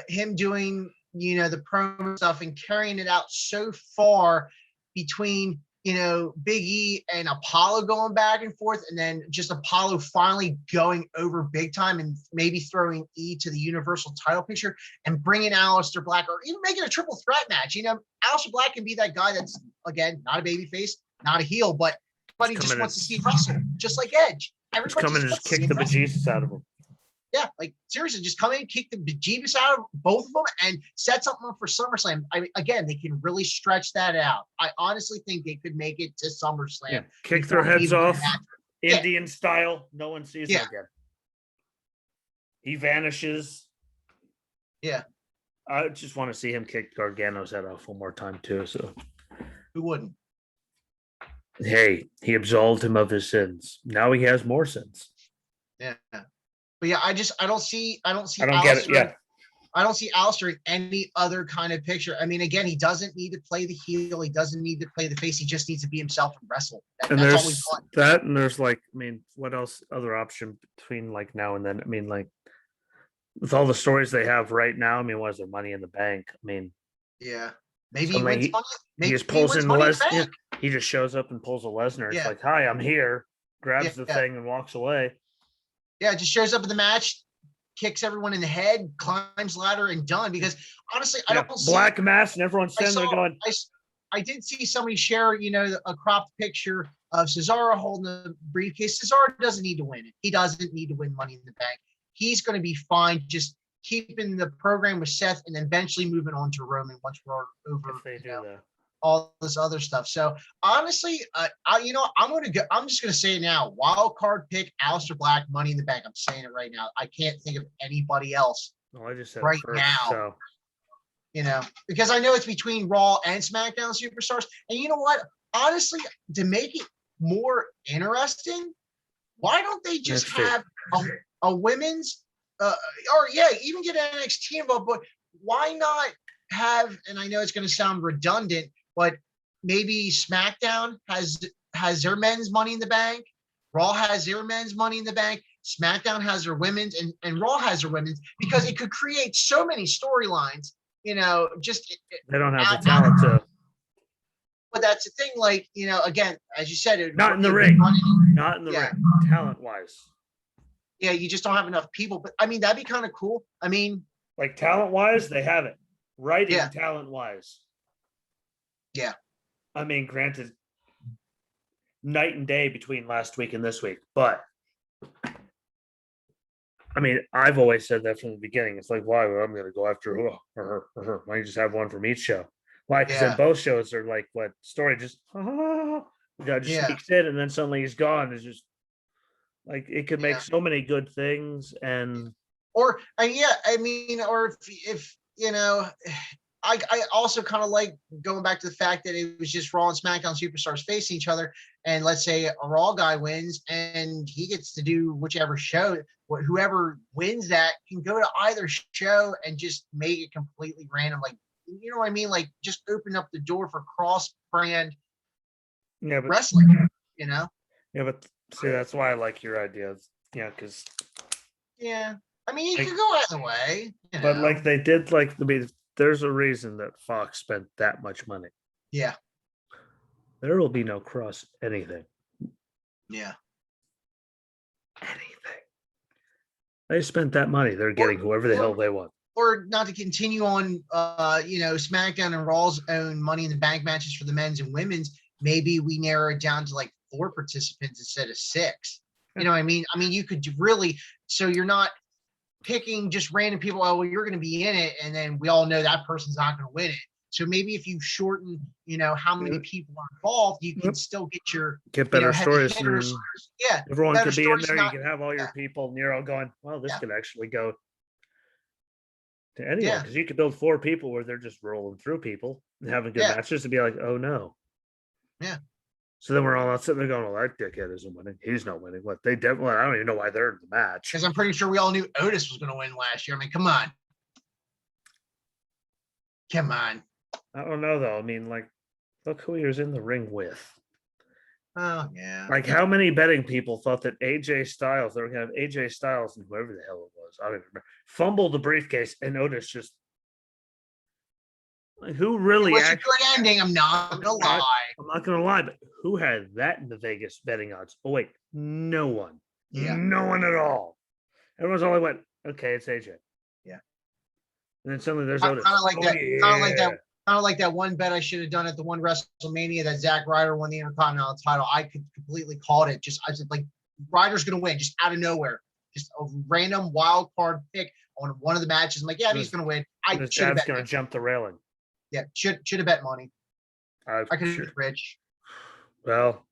him doing the promo stuff and carrying it out so far between Big E and Apollo going back and forth, and then just Apollo finally going over big time and maybe throwing E to the Universal title picture and bringing Aleister Black, or even making a triple threat match. Aleister Black can be that guy that's, again, not a baby face, not a heel, but everybody just wants to see wrestle, just like Edge. Everybody come in and just kick the bejesus out of him. Yeah, like seriously, just come in, kick the bejeebus out of both of them, and set something up for SummerSlam. I mean, again, they can really stretch that out. I honestly think they could make it to SummerSlam. Yeah. Kick their heads off, Indian style. No one sees him again. He vanishes. Yeah. I just want to see him kick Gargano's head off one more time too. So who wouldn't? Hey, he absolved him of his sins. Now he has more sins. Yeah. But yeah, I don't see. I don't get it. Yeah. I don't see Alistair in any other kind of picture. I mean, again, he doesn't need to play the heel. He doesn't need to play the face. He just needs to be himself and wrestle. And that's all we want. That, and there's what else? Other option between now and then? I mean, with all the stories they have right now. I mean, what is there? Money in the Bank. I mean, yeah. Maybe he wins money. Maybe he just pulls in Lesnar. He just shows up and pulls a Lesnar. It's like, hi, I'm here. Grabs the thing and walks away. Yeah, just shows up in the match, kicks everyone in the head, climbs ladder, and done. Because honestly, I don't see black mask and everyone's standing there going. I did see somebody share, a cropped picture of Cesaro holding the briefcase. Cesaro doesn't need to win it. He doesn't need to win Money in the Bank. He's going to be fine just keeping the program with Seth and then eventually moving on to Roman once we're over all this other stuff. So honestly, I'm just going to say it now. Wild card pick Aleister Black, Money in the Bank. I'm saying it right now. I can't think of anybody else I just said right first, now. So. Because I know it's between Raw and SmackDown superstars. And you know what? Honestly, to make it more interesting, why don't they just have a women's even get NXT involved, but why not have, and I know it's going to sound redundant, but maybe SmackDown has their men's Money in the Bank, Raw has their men's Money in the Bank, SmackDown has their women's, and Raw has their women's, because it could create so many storylines, they don't have the talent to. But that's the thing, again, as you said, not in the ring, not in the ring, talent-wise. Yeah, you just don't have enough people. But I mean, that'd be kind of cool. I mean, talent-wise, they have it. Writing talent-wise. Yeah. I mean, granted, night and day between last week and this week, but I mean, I've always said that from the beginning. It's like, why? Well, I'm going to go after her. Why don't you just have one from each show? Why? Because then both shows are story just sneaks in and then suddenly he's gone. It's just it could make so many good things. And or if I also kind of like going back to the fact that it was just Raw and SmackDown superstars facing each other. And let's say a Raw guy wins and he gets to do whichever show. Whoever wins that can go to either show and just make it completely random. Like, you know what I mean? Like, just open up the door for cross brand wrestling, you know? Yeah, but see, that's why I like your ideas. Yeah, because yeah, I mean, you could go either way. But like they did, like there's a reason that Fox spent that much money. Yeah. There will be no cross anything. Yeah. Anything. They spent that money. They're getting whoever the hell they want. Or not to continue on, SmackDown and Raw's own Money in the Bank matches for the men's and women's. Maybe we narrow it down to like 4 participants instead of 6. You know what I mean? I mean, you could really, so you're not picking just random people. Oh, well, you're going to be in it, and then we all know that person's not going to win it. So maybe if you shorten, how many people are involved, you can still get better stories. Yeah, everyone could be in there. You can have all your people, and you're all going, well, this could actually go to anyone, because you could build 4 people where they're just rolling through people and having good matches to be like, oh no. Yeah. So then we're all sitting there going, well, that dickhead isn't winning. He's not winning. What they definitely, I don't even know why they're in the match. Because I'm pretty sure we all knew Otis was going to win last year. I mean, come on. Come on. I don't know though. I mean, like, look who he was in the ring with. Oh yeah. Like, how many betting people thought that AJ Styles, they were gonna have AJ Styles and whoever the hell it was, I don't even remember, fumbled the briefcase, and Otis just, like, who really? It was a good ending. I'm not gonna lie. I'm not gonna lie, but who had that in the Vegas betting odds? Oh wait, no one. Yeah. No one at all. Everyone's only went, okay, it's AJ. Yeah. And then suddenly there's Otis. Kind of like that. Kind of like that. Kind of like that one bet I should have done at the one WrestleMania that Zack Ryder won the Intercontinental title. I could completely called it. I said, like, Ryder's going to win just out of nowhere. Just a random wild card pick on one of the matches. I'm like, yeah, he's going to win. I should have bet. Going to jump the railing. Yeah, should have bet money. I could have been rich. Well,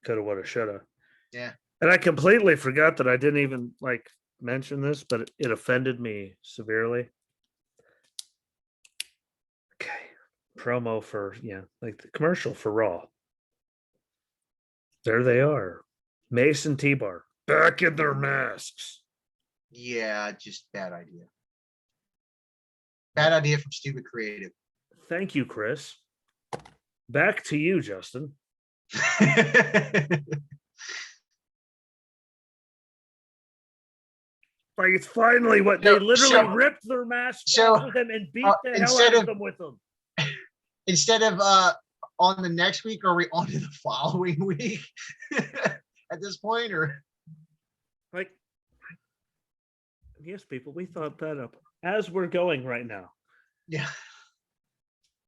could have, would have, should have. Yeah. And I completely forgot that I didn't even mention this, but it offended me severely. Okay. Promo for the commercial for Raw. There they are. Mace and T-Bar back in their masks. Yeah, just bad idea. Bad idea from stupid creative. Thank you, Chris. Back to you, Justin. Like, it's finally what they literally ripped their masks off with them and beat the hell out of them with them. Instead of on the next week, are we on to the following week at this point? Or yes, people, we thought that up as we're going right now. Yeah.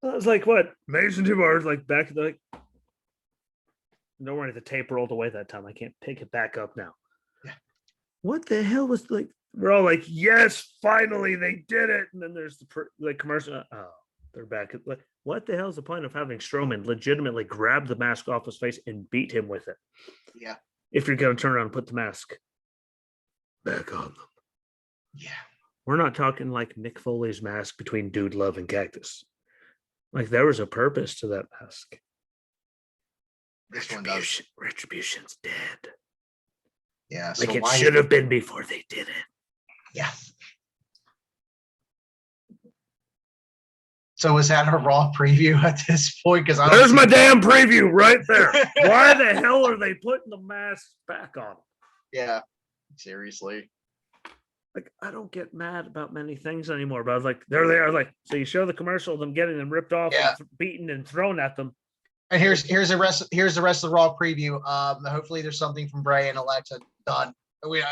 I was like, what? Mason T-Bar, back at the. Don't worry, the tape rolled away that time. I can't pick it back up now. Yeah. What the hell was we're all like, yes, finally they did it. And then there's the commercial. Oh, they're back. What the hell is the point of having Strowman legitimately grab the mask off his face and beat him with it? Yeah. If you're going to turn around and put the mask back on them. Yeah. We're not talking like Mick Foley's mask between Dude Love and Cactus. There was a purpose to that mask. Retribution's dead. Yeah. So it should have been before they did it. Yeah. So is that a Raw preview at this point? Because there's my damn preview right there. Why the hell are they putting the masks back on? Yeah. Seriously. I don't get mad about many things anymore, but I was there they are. So you show the commercial of them getting them ripped off, and beaten and thrown at them. And here's the rest of the Raw preview. Hopefully there's something from Bray and Alexa done. We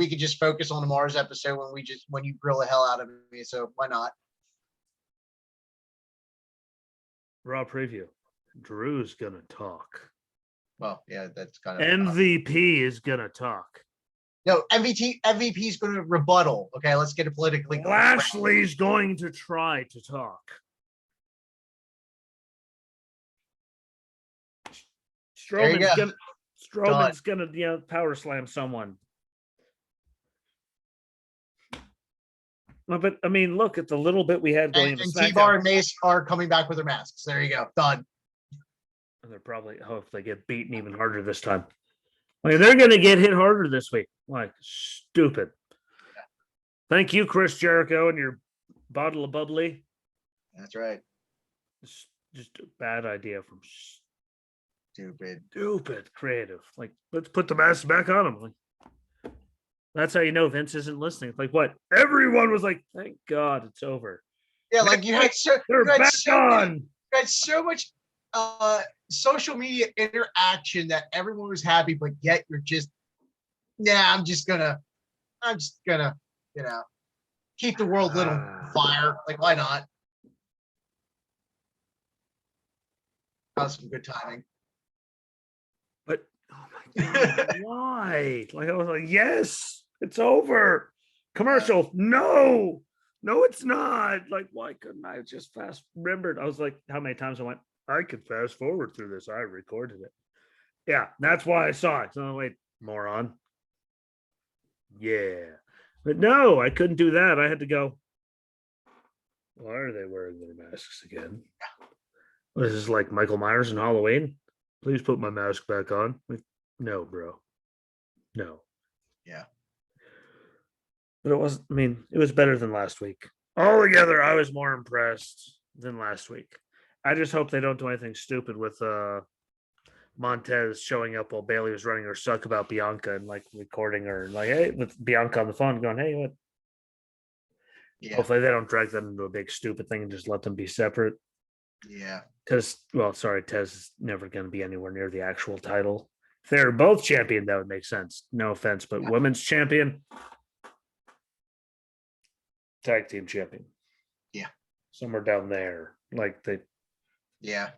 could just focus on tomorrow's episode when you grill the hell out of me. So why not? Raw preview. Drew's gonna talk. Well, yeah, that's kind of MVP is gonna talk. No, MVP is going to rebuttal. Okay, let's get it politically correct. Lashley's going to try to talk. Strowman's gonna power slam someone. But I mean, look at the little bit we had going into And SmackDown. T-Bar and Mace are coming back with their masks. There you go. Done. And they're probably if they get beaten even harder this time. Like they're gonna get hit harder this week. Like stupid. Thank you, Chris Jericho, and your bottle of bubbly. That's right. It's just a bad idea from Stupid. creative. Like, let's put the mask back on him. Like, that's how you know Vince isn't listening. It's like what? Everyone was like, thank God it's over. Yeah, like you had They're back on. You had so much social media interaction that everyone was happy, but yet you're just, I'm just gonna, keep the world lit on fire. Like, why not? That was some good timing. But oh my God, why? Like I was like, yes, it's over. Commercial, no, it's not. Like, why couldn't I just fast remembered? I was like, how many times I went, I could fast forward through this. I recorded it. Yeah, that's why I saw it. So wait, moron. Yeah. But no, I couldn't do that. I had to go. Why are they wearing their masks again? This is like Michael Myers in Halloween. Please put my mask back on. Like, no, bro. No. Yeah. But it wasn't, I mean, it was better than last week. Altogether, I was more impressed than last week. I just hope they don't do anything stupid with Montez showing up while Bailey was running her suck about Bianca and like recording her, like, hey, with Bianca on the phone going, hey, what? Yeah. Hopefully they don't drag them into a big stupid thing and just let them be separate. Yeah. Because, well, sorry, Tez is never going to be anywhere near the actual title. If they're both champion, that would make sense. No offense, but women's champion, tag team champion. Yeah. Somewhere down there. Like they. Yeah.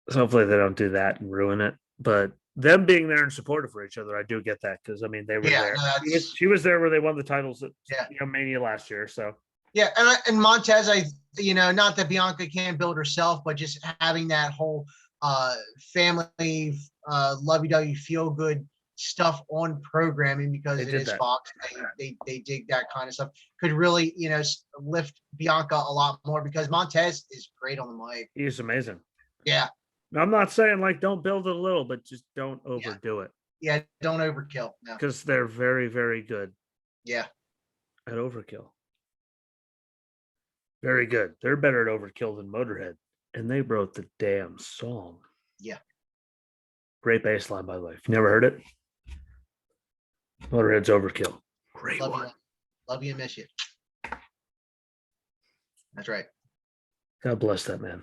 So hopefully they don't do that and ruin it. But them being there and supportive for each other, I do get that because I mean they were there. No, She was there where they won the titles at Yeah. Mania last year. So Yeah, and Montez, not that Bianca can't build herself, but just having that whole family lovey-dovey feel good stuff on programming because They it did is that. Fox. They dig that kind of stuff. Could really lift Bianca a lot more because Montez is great on the mic. he's amazing. Yeah, Now, I'm not saying like don't build it a little, but just don't overdo it yeah, don't overkill. No. because they're very, very good Yeah, at overkill. Very good. They're better at overkill than Motorhead, and they wrote the damn song. Yeah. Great bass line, by the way. If you never heard it, Motorhead's Overkill. Great love one. you, love you, and miss you. That's right. God bless that man.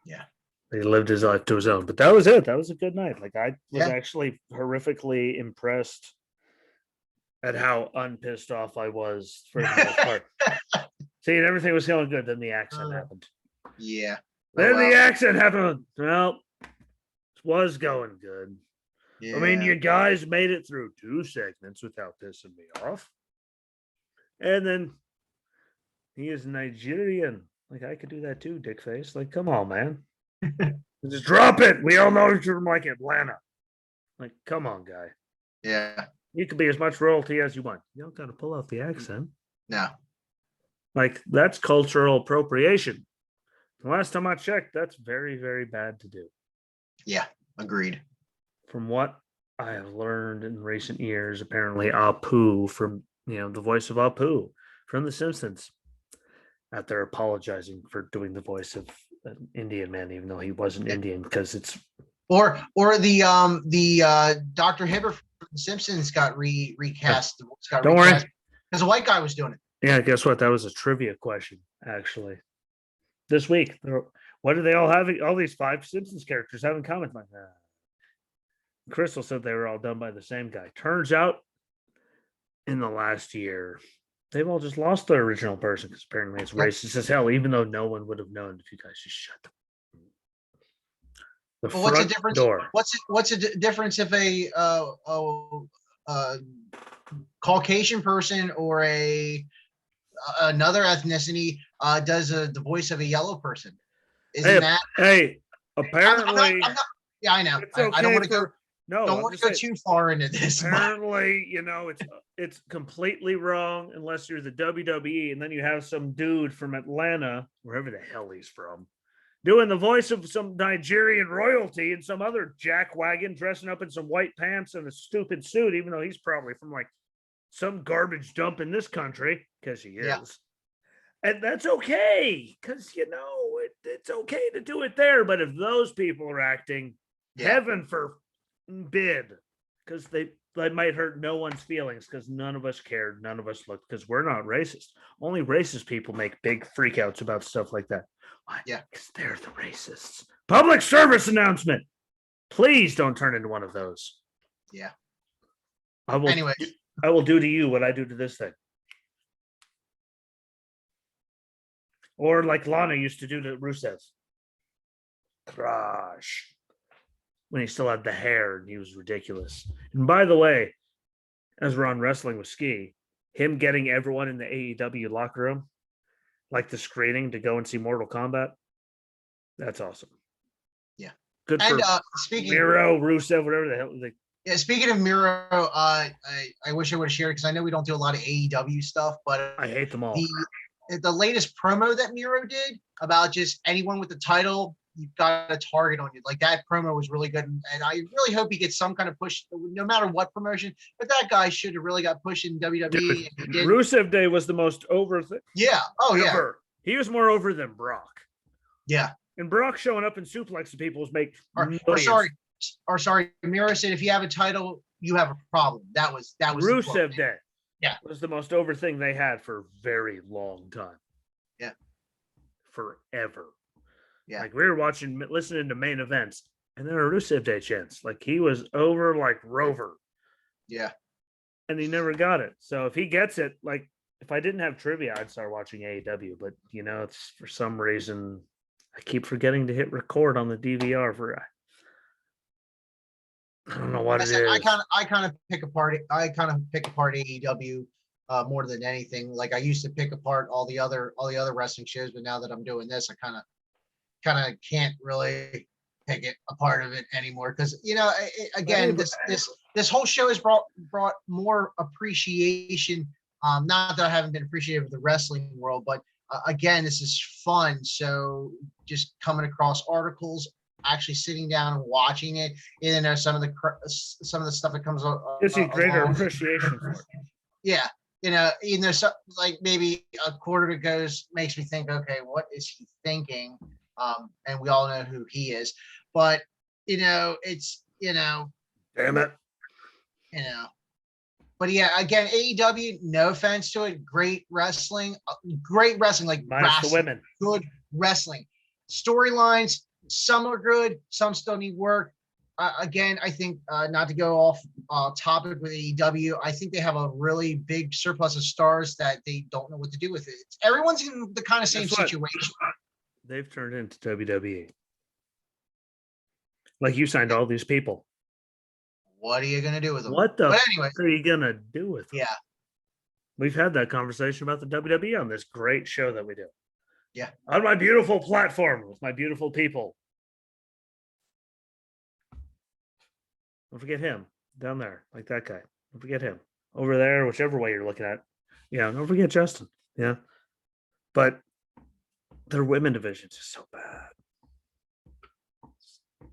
Yeah. He lived his life to his own. But that was it. That was a good night. Like I was Yeah. actually horrifically impressed at how unpissed off I was for the most part. See, and everything was going good. Then the accent happened. Yeah. Then the accent happened. Well, it was going good. Yeah. I mean, you guys made it through 2 segments without pissing me off. And then he is Nigerian. Like, I could do that too, dickface. Like, come on, man. Just drop it. We all know you're from like Atlanta. Like, come on, guy. Yeah. You can be as much royalty as you want. You don't got to pull out the accent. No. Like, that's cultural appropriation. The last time I checked, that's very, very bad to do. Yeah. Agreed. From what I have learned in recent years, apparently Apu from, the voice of Apu from The Simpsons out there apologizing for doing the voice of an Indian man, even though he wasn't Indian, because it's or the Dr. Hibbert from The Simpsons got recast. Don't worry. Because a white guy was doing it. Yeah, guess what? That was a trivia question, actually. This week. What do they all have? All these 5 Simpsons characters have in common? Like, Crystal said they were all done by the same guy. Turns out, in the last year, they've all just lost their original person because apparently it's racist as hell, even though no one would have known if you guys just shut them. The Well, what's the front difference? door. What's the difference if a Caucasian person or another ethnicity does the voice of a yellow person? Isn't that? Hey, apparently, I'm not, yeah, I know. it's I don't okay want to go. No, don't I'm want to just go saying, too far into this. But apparently, it's completely wrong unless you're the WWE, and then you have some dude from Atlanta, wherever the hell he's from, doing the voice of some Nigerian royalty and some other jackwagon dressing up in some white pants and a stupid suit, even though he's probably from like some garbage dump in this country, because he is. Yeah. And that's okay, because it's okay to do it there. But if those people are acting, heaven forbid, because they might hurt no one's feelings, because none of us cared, none of us looked, because we're not racist. Only racist people make big freakouts about stuff like that. Why? Yeah. Because they're the racists. Public service announcement. Please don't turn into one of those. Yeah. I will do to you what I do to this thing. Or like Lana used to do to Rusev. Gosh. When he still had the hair and he was ridiculous. And by the way, as we're on Wrestling with Ski, him getting everyone in the AEW locker room, like the screening to go and see Mortal Kombat, that's awesome. Yeah. Good And for speaking Miro, Rusev, whatever the hell. Yeah, speaking of Miro, I wish I would have shared because I know we don't do a lot of AEW stuff, but I hate them all. The latest promo that Miro did about just anyone with the title, you've got a target on you. Like that promo was really good, and I really hope he gets some kind of push, no matter what promotion. But that guy should have really got pushed in WWE. Dude, Rusev Day was the most over thing. Yeah. Oh yeah. Ever. He was more over than Brock. Yeah. And Brock showing up and suplexing people was make. Or sorry, Miro said if you have a title, you have a problem. That was Rusev Day. Yeah, was the most over thing they had for a very long time. Yeah, forever. Yeah, like we were listening to main events, and then a Rusev Day chance. Like he was over like Rover. Yeah, and he never got it. So if he gets it, like if I didn't have trivia, I'd start watching AEW. But it's for some reason I keep forgetting to hit record on the DVR for. I don't know what it is. I kind of pick apart AEW more than anything. Like I used to pick apart all the other wrestling shows, but now that I'm doing this, I kind of can't really pick it apart of it anymore because again this whole show has brought more appreciation. Not that I haven't been appreciative of the wrestling world, but again, this is fun. So just coming across articles, actually sitting down and watching it, even though some of the stuff that comes up gives you greater appreciation for it. Yeah, even though like maybe a quarter that goes makes me think, okay, what is he thinking? And we all know who he is, but it's damn it, But yeah, again, AEW, no offense to it, great wrestling, like minus the women, good wrestling storylines. Some are good, some still need work. Again, I think not to go off topic with AEW, I think they have a really big surplus of stars that they don't know what to do with it. Everyone's in the kind of same situation. They've turned into WWE. Like you signed all these people. What are you going to do with them? What the fuck are you going to do with them? Yeah. We've had that conversation about the WWE on this great show that we do. Yeah. On my beautiful platform with my beautiful people. Don't forget him down there, like that guy. Don't forget him over there, whichever way you're looking at. Yeah, don't forget Justin. Yeah. But their women divisions is so bad.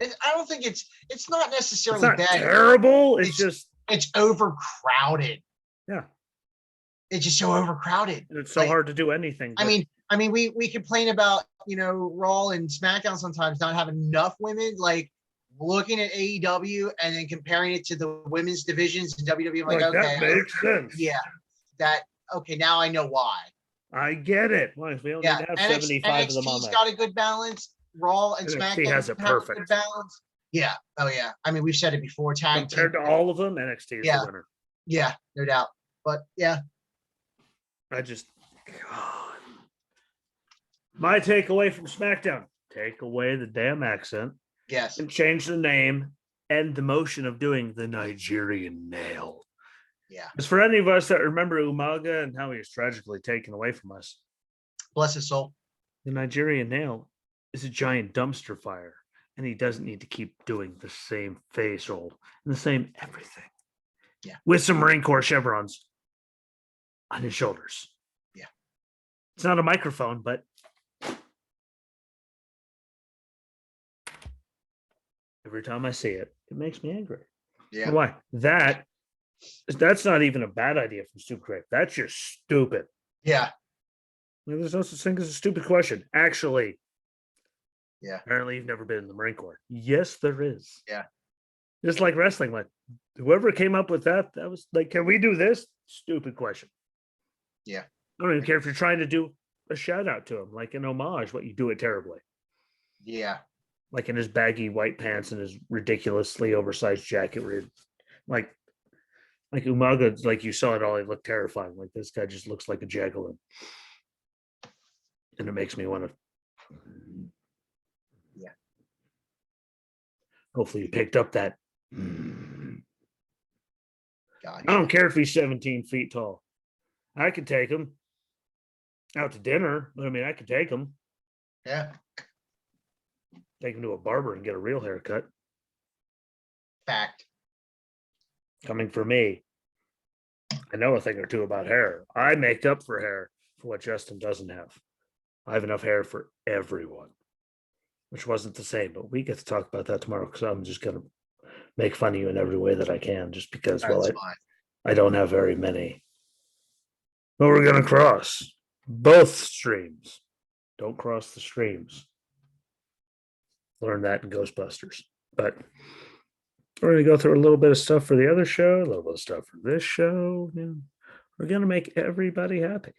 I don't think it's not necessarily it's not bad. Terrible. It's overcrowded. Yeah. It's just so overcrowded. And it's so hard to do anything. I mean, we complain about, Raw and SmackDown sometimes not having enough women. Like looking at AEW and then comparing it to the women's divisions in WWE, I'm like, okay, that makes sense. Yeah. Okay, now I know why. I get it. Well, we only have 75 of them on there. NXT's got a good balance. Raw and SmackDown has a perfect balance. Yeah. Oh yeah. I mean, we've said it before. Compared to all of them, NXT is the winner. Yeah, no doubt. But yeah. God. My takeaway from SmackDown: take away the damn accent. Yes. And change the name and the motion of doing the Nigerian nail. Yeah. As for any of us that remember Umaga and how he was tragically taken away from us, bless his soul. The Nigerian nail is a giant dumpster fire. And he doesn't need to keep doing the same face roll and the same everything. Yeah. With some Marine Corps chevrons on his shoulders. Yeah. It's not a microphone, but every time I see it, it makes me angry. Yeah. Why? That's not even a bad idea from Stupid Craig. That's just stupid. Yeah. There's no such thing as a stupid question. Actually, Yeah. apparently you've never been in the Marine Corps. Yes, there is. Yeah. Just like wrestling, like whoever came up with that was like, can we do this? Stupid question. Yeah. I don't even care if you're trying to do a shout out to him, like an homage, but you do it terribly. Yeah. Like in his baggy white pants and his ridiculously oversized jacket, where like Umaga, like you saw it all, he looked terrifying. Like this guy just looks like a jackal, and it makes me want to. Yeah. Hopefully, you picked up that. Gotcha. I don't care if he's 17 feet tall. I could take him out to dinner, but I mean, I could take him. Yeah. Take him to a barber and get a real haircut. Fact. Coming from me, I know a thing or two about hair. I make up for hair for what Justin doesn't have. I have enough hair for everyone, which wasn't the same, but we get to talk about that tomorrow because I'm just going to make fun of you in every way that I can, just because, well, I don't have very many. But we're going to cross both streams. Don't cross the streams. Learn that in Ghostbusters. But we're going to go through a little bit of stuff for the other show, a little bit of stuff for this show. Yeah. We're going to make everybody happy.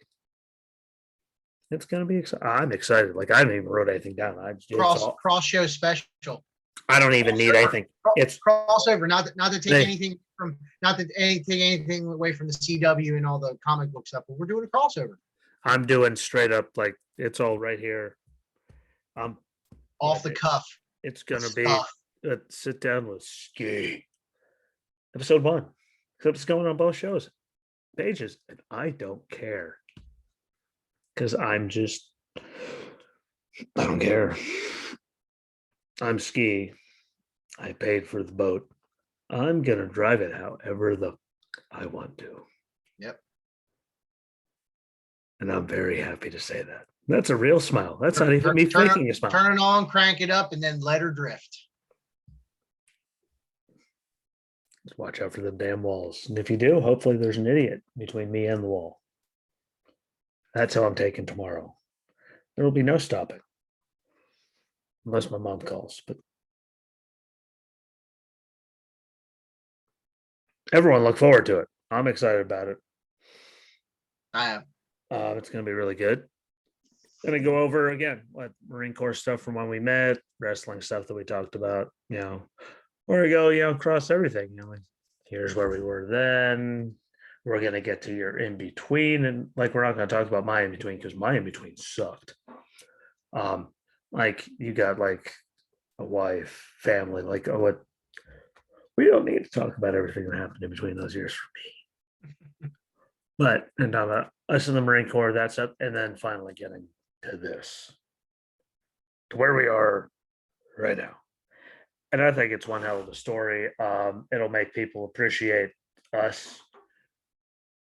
It's going to be exciting. I'm excited. Like, I haven't even wrote anything down. Cross show special. I don't even need anything. It's crossover. Not to take anything away from the CW and all the comic book stuff, but we're doing a crossover. I'm doing straight up, like, it's all right here. Off the cuff. It's going to be sit down with Ski. Episode 1. Except it's going on both shows. Pages. And I don't care. Because I don't care. I'm Ski. I paid for the boat. I'm going to drive it however I want to. Yep. And I'm very happy to say that. That's a real smile. That's not even me faking a smile. Turn it on, crank it up, and then let her drift. Just watch out for the damn walls. And if you do, hopefully there's an idiot between me and the wall. That's how I'm taking tomorrow. There will be no stopping. Unless my mom calls. But everyone look forward to it. I'm excited about it. I am. It's going to be really good. Going to go over again what Marine Corps stuff from when we met, wrestling stuff that we talked about, where we go, across everything. Like, here's where we were then. We're going to get to your in between, and like we're not going to talk about my in between because my in between sucked. Like you got like a wife, family, like what we don't need to talk about everything that happened in between those years for me. But and us in the Marine Corps, that's up, and then finally getting to this, to where we are right now. And I think it's one hell of a story. It'll make people appreciate us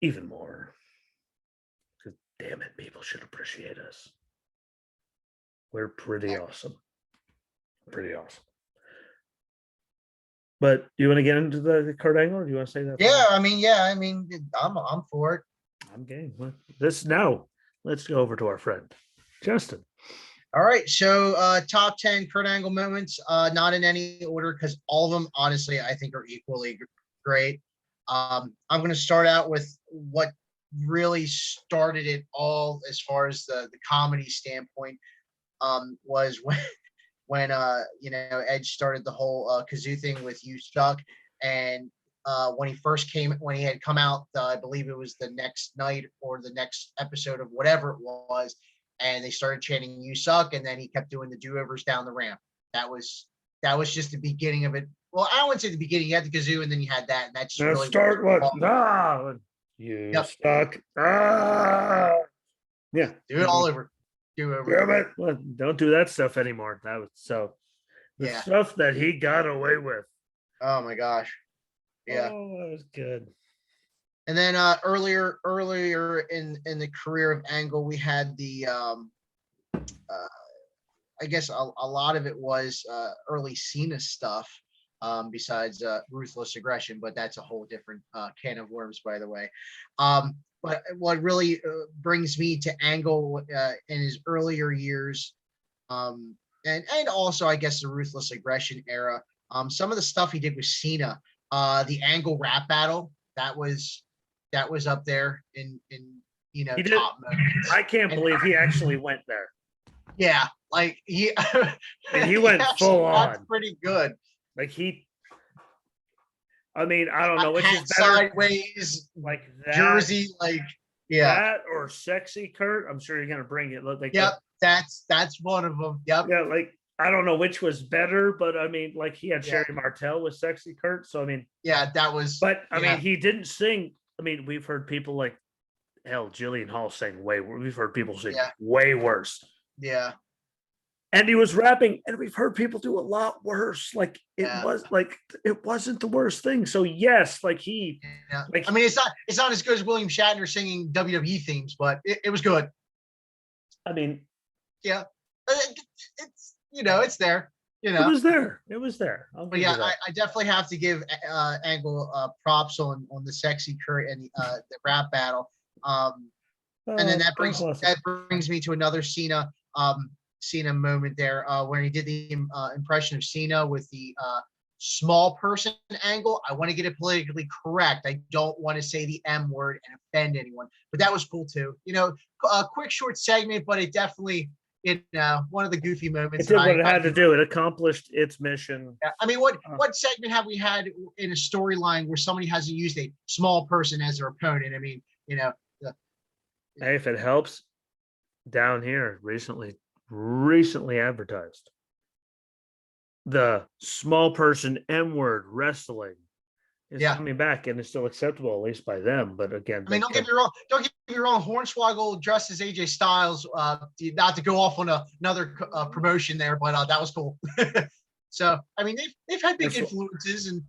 even more. Because damn it, people should appreciate us. We're pretty awesome. Pretty awesome. But do you want to get into the Kurt Angle, or do you want to say that? Yeah, I mean, I'm for it. I'm game. Now, let's go over to our friend, Justin. All right, so top 10 Kurt Angle moments, not in any order because all of them, honestly, I think are equally great. I'm going to start out with what really started it all as far as the comedy standpoint, was when Edge started the whole kazoo thing with "You Suck," and when he had come out, I believe it was the next night or the next episode of whatever it was, and they started chanting "You Suck," and then he kept doing the do-overs down the ramp. That was just the beginning of it. Well, I wouldn't say the beginning. You had the kazoo, and then you had that, and that's really start what? You suck. Yeah, do it all over. Well, don't do that stuff anymore. That was so. The Yeah. stuff that he got away with. Oh my gosh. Yeah. Oh, that was good. And then earlier in the career of Angle, we had the I guess a lot of it was early Cena stuff, besides ruthless aggression, but that's a whole different can of worms, by the way. But what really brings me to Angle in his earlier years, and also I guess the ruthless aggression era. Some of the stuff he did with Cena, the Angle rap battle, that was up there in He did. top moments. I can't And- believe he actually went there. Yeah, like he And he went actually full got on. pretty good. Like I mean, I don't know which Hat is better. sideways, Like that, jersey, like yeah, that or sexy Kurt. I'm sure you're gonna bring it. Like yep. That's one of them. Yep. yeah, like I don't know which was better, but I mean, like he had Yeah. Sherry Martel with sexy Kurt. So I mean, Yeah, that was. but I yeah. mean, he didn't sing. I mean, we've heard people like hell, Jillian Hall sang way. We've heard people sing Yeah. way worse. Yeah. And he was rapping, and we've heard people do a lot worse. Like Yeah. it wasn't the worst thing. So yes, like he, Yeah. like I mean, it's not as good as William Shatner singing WWE themes, but it was good. I mean, Yeah, it's it's there. it was there. It was there. I'll But give yeah, you that. I definitely have to give Angle props on the sexy Kurt and the rap battle. And then that brings me to another Cena moment there when he did the impression of Cena with the small person angle. I want to get it politically correct. I don't want to say the M word and offend anyone, but that was cool too. A quick short segment, but it definitely one of the goofy moments. It did what it had to do. It accomplished its mission. Yeah. I mean, what segment have we had in a storyline where somebody hasn't used a small person as their opponent? I mean, Hey, if it helps, down here recently advertised the small person M word wrestling is coming back, and it's still acceptable at least by them. But again, I mean, don't get me wrong. Hornswoggle dressed as AJ Styles. Not to go off on another promotion there, but that was cool. So I mean, they've had big influences and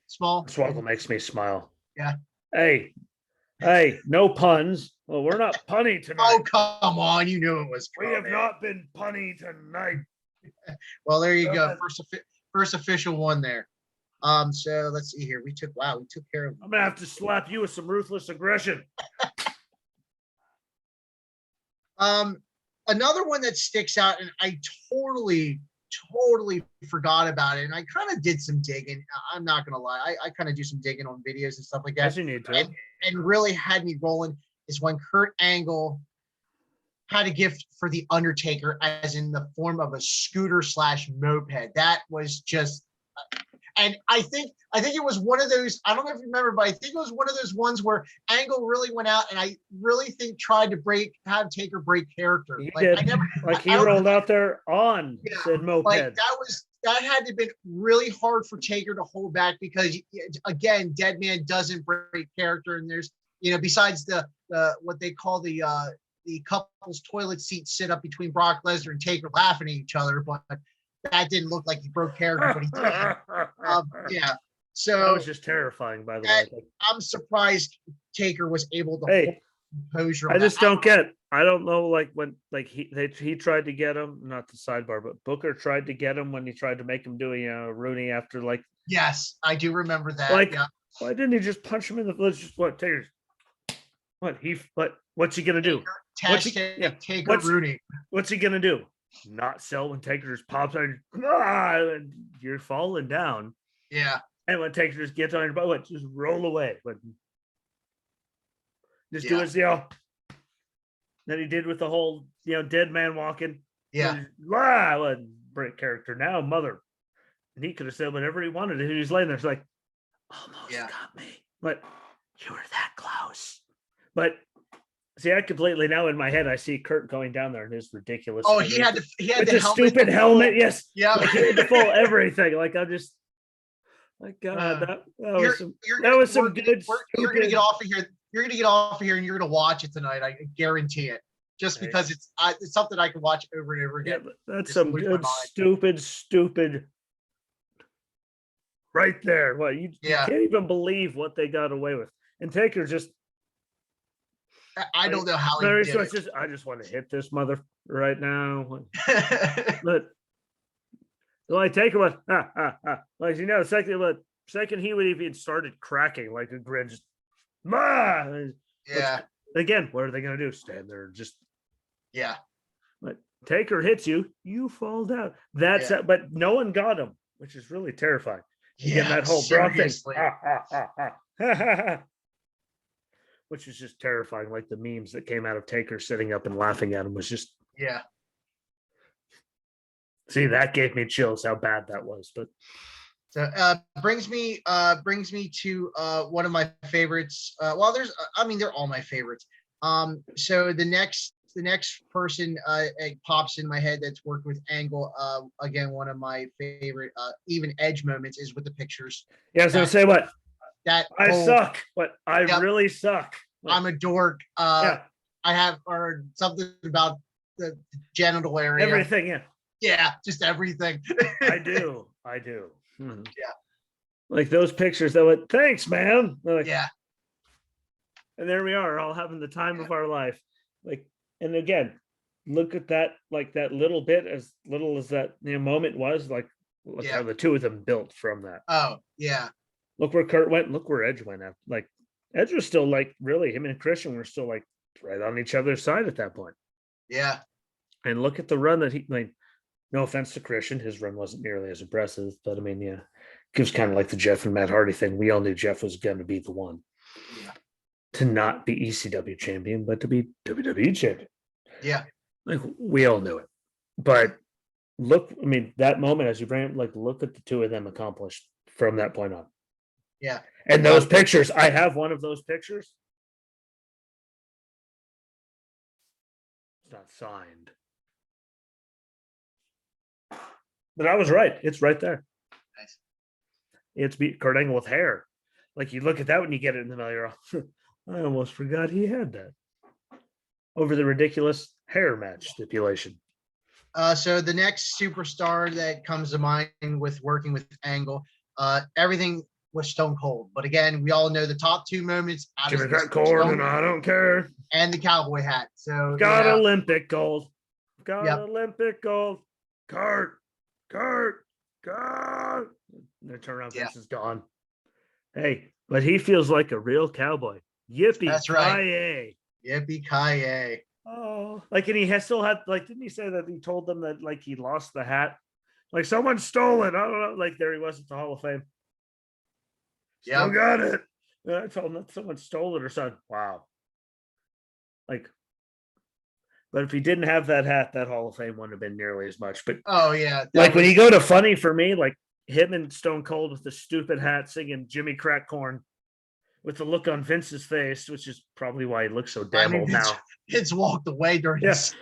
small. Swoggle makes me smile. Yeah. Hey, no puns. Well, we're not punny tonight. Oh, come on. You knew it was We have not been punny tonight. Well, there you go. First official one there. So let's see here. We took care of. I'm gonna have to slap you with some ruthless aggression. Another one that sticks out, and I totally forgot about it, and I kind of did some digging. I'm not gonna lie. I kind of do some digging on videos and stuff like that. As you need to. And really had me rolling is when Kurt Angle had a gift for the Undertaker, as in the form of a scooter / moped. That was just, and I think it was one of those. I don't know if you remember, but I think it was one of those ones where Angle really went out and I really think tried to have Taker break character. He Like, did. He rolled out there on said moped. Like that had to have been really hard for Taker to hold back, because again, Dead Man doesn't break character, and there's besides the what they call the couple's toilet seat sit up between Brock Lesnar and Taker laughing at each other, but that didn't look like he broke character, but he did. Yeah. So that was just terrifying, by the way. I'm surprised Taker was able to hold composure. I just don't get it. I don't know, like when he tried to get him, not the sidebar, but Booker tried to get him when he tried to make him do Rooney after like. Yes, I do remember that. Like, yeah. Why didn't he just punch him in the? Let's just Taker's. What's he gonna do? Taker Rooney. What's he gonna do? Not sell when Taker just pops on. And you're falling down. Yeah. And when Taker just gets on your butt, just roll away. But just do his that he did with the whole dead man walking. Yeah. Break character now, mother. And he could have said whatever he wanted. And he was laying there. It's like, almost got me. But you were that close. But see, I completely now in my head I see Kurt going down there in his ridiculous. Oh, he had the stupid helmet. Yes. Yeah. Like, he had the full everything. Like I'm just like God, that was some good. You're gonna get off of here. You're gonna get off of here and you're gonna watch it tonight. I guarantee it. just Right. because it's something I can watch over and over Yeah, again. but that's Just some lose my good, mind. stupid. Right there. What you Yeah. can't even believe what they got away with. And Taker just I don't know how he very did much just I just want to hit this mother right now. it. But like Taker was like the second he would even started cracking like a grin, just which, Yeah. again, what are they gonna do? Stand there and just Yeah. like Taker hits you, you fall down. That's Yeah. it, but no one got him, which is really terrifying. Again, Yeah. that whole bra thing. Seriously. Which is just terrifying. Like the memes that came out of Taker sitting up and laughing at him was just Yeah. see, that gave me chills how bad that was. But So brings me to one of my favorites. Well, they're all my favorites. So the next person it pops in my head that's worked with Angle. Again, one of my favorite even Edge moments is with the pictures. yeah, I was gonna say what That I whole, suck, but I Yep. really suck. Like, I'm a dork. yeah, I have or something about the genital area. everything. Yeah, Yeah, just everything. I do. Mhm. Yeah. Like those pictures that went, thanks, man. Like, Yeah. and there we are, all having the time Yeah. of our life. Like, and again, look at that, like that little bit, as little as that moment was, like, look Yeah. how the two of them built from that. Oh, yeah. Look where Kurt went, look where Edge went. After. Like, Edge was still like, really, him and Christian were still like right on each other's side at that point. Yeah. And look at the run that he, like, no offense to Christian, his run wasn't nearly as impressive, but I mean, yeah, it was kind of like the Jeff and Matt Hardy thing. We all knew Jeff was going to be the one to not be ECW champion, but to be WWE champion. Yeah. Like we all knew it. But look, I mean, that moment as you bring it, like, look at the two of them accomplished from that point on. Yeah. And those pictures, I have one of those pictures. It's not signed. But I was right. It's right there. Nice. It's Kurt Angle with hair. Like you look at that when you get it in the mail, you're all, I almost forgot he had that. Over the ridiculous hair match stipulation. So the next superstar that comes to mind with working with Angle, everything was Stone Cold. But again, we all know the top two moments out Give me of that cord and I don't care. and the cowboy hat. So Got Olympic gold. Got Yep. Olympic gold. Kurt. They turn around, Yeah. Vince is gone. Hey, but he feels like a real cowboy. Yippee! That's right. Ki-yay. Yippee-ki-yay. Oh, like, and he has still had, like, didn't he say that he told them that, like, he lost the hat? Like, someone stole it. I don't know. Like, there he was at the Hall of Fame. Still Yep. got it. And I told him that someone stole it or something. Wow. Like, but if he didn't have that hat, that Hall of Fame wouldn't have been nearly as much. But Oh yeah. like when you go to funny for me, like him and Stone Cold with the stupid hat singing Jimmy Crack Corn with the look on Vince's face, which is probably why he looks so damn old now. Vince walked away during Yeah. this.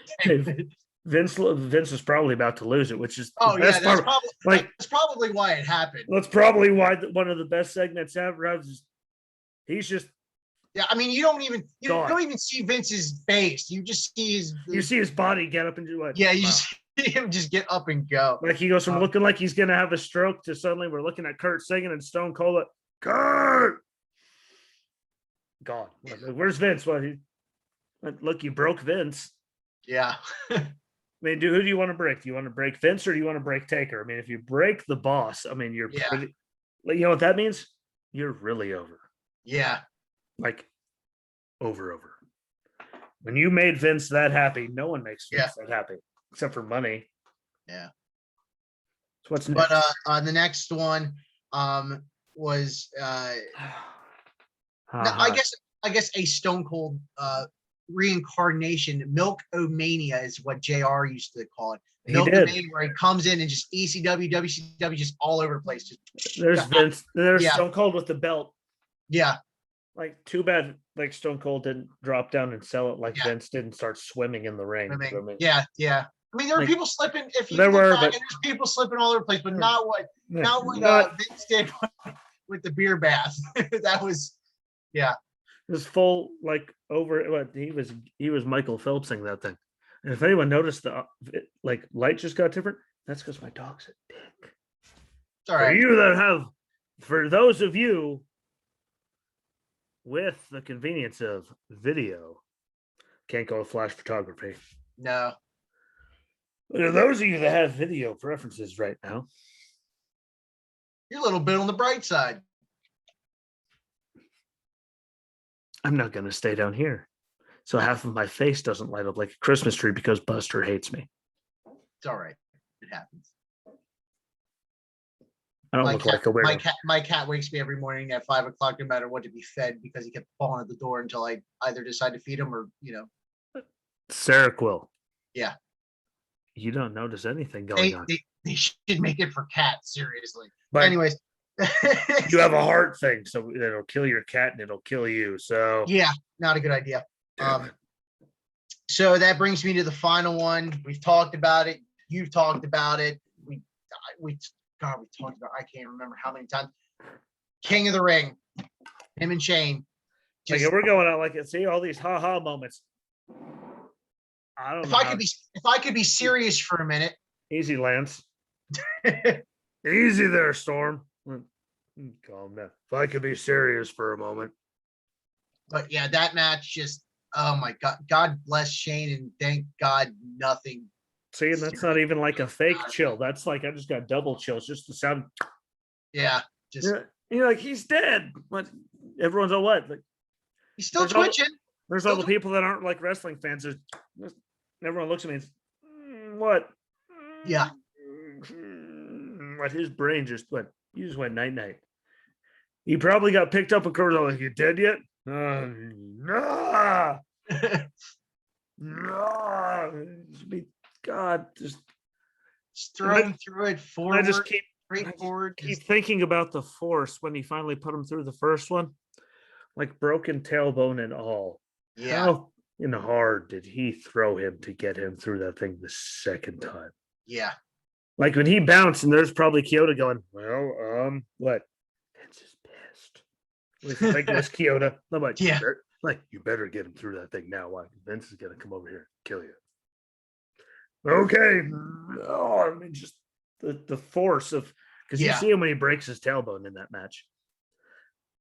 Vince is probably about to lose it, which is Oh the yeah, best that's part. probably that's probably why it happened. That's probably why one of the best segments ever. He's just Yeah, I mean, you don't even gone. see Vince's face. You just see his. You see his body get up and do what? Yeah, you just see him just get up and go. Like he goes from looking like he's gonna have a stroke to suddenly we're looking at Kurt singing and Stone Cold. Kurt, gone. Where's Vince? Well, look, you broke Vince. Yeah. I mean, who do you want to break? Do you want to break Vince or do you want to break Taker? I mean, if you break the boss, I mean, you're pretty, you know what that means? You're really over. Yeah. Like over. When you made Vince that happy, no one makes Vince that happy except for money. Yeah. So what's next? But the next one was I guess a Stone Cold reincarnation. Milk-O-Mania is what JR used to call it. Milk-O-Mania, where he comes in and just ECW, WCW, just all over the place. There's Vince. There's Stone Cold with the belt. Yeah. Like, too bad, like, Stone Cold didn't drop down and sell it like Vince didn't start swimming in the ring. Yeah. I mean, there were people slipping. If you there were, but there's people slipping all over the place, but not what Vince did with the beer bath. That was, This full like over what he was Michael Phelpsing that thing. And if anyone noticed the like light just got different, that's because my dog's a dick. It's all right. For those of you with the convenience of video, can't go with flash photography. No. For those of you that have video preferences right now, You're a little bit on the bright side. I'm not going to stay down here. So half of my face doesn't light up like a Christmas tree because Buster hates me. It's all right. It happens. I don't look like a weirdo. My cat wakes me every morning at 5 o'clock, no matter what, to be fed because he kept falling at the door until I either decide to feed him or, Sarah Quill. Yeah. You don't notice anything going on. They should make it for cats, seriously. But anyways. You have a heart thing, so it'll kill your cat and it'll kill you. So yeah, not a good idea. So that brings me to the final one. We've talked about it. You've talked about it. We talked about, I can't remember how many times. King of the Ring, him and Shane. Like, we're going out like see all these ha moments. I don't know. If I could be serious for a minute. Easy, Lance. Easy there, Storm. Calm down. If I could be serious for a moment. But yeah, that match just, oh my God. God bless Shane, and thank God nothing. See, and that's not even like a fake chill. That's like I just got double chills. Just the sound. Yeah. Just you're like, he's dead. What? Everyone's all what? Like, he's still twitching. There's all the people that aren't like wrestling fans. Everyone looks at me and what? Yeah. What his brain just went. He just went night. He probably got picked up and covered. Like, you dead yet? Nah. Nah. God, just throwing through it forward. I just keep thinking about the Force when he finally put him through the first one, like broken tailbone and all. Yeah. How hard did he throw him to get him through that thing the second time? Yeah. Like when he bounced, and there's probably Kyoto going, well, what? Vince is pissed. At least I think it was Kyoto. I'm like, yeah. You better get him through that thing now. Why? Vince is gonna come over here and kill you. Okay. Oh, I mean, just the force of because you see him when he breaks his tailbone in that match.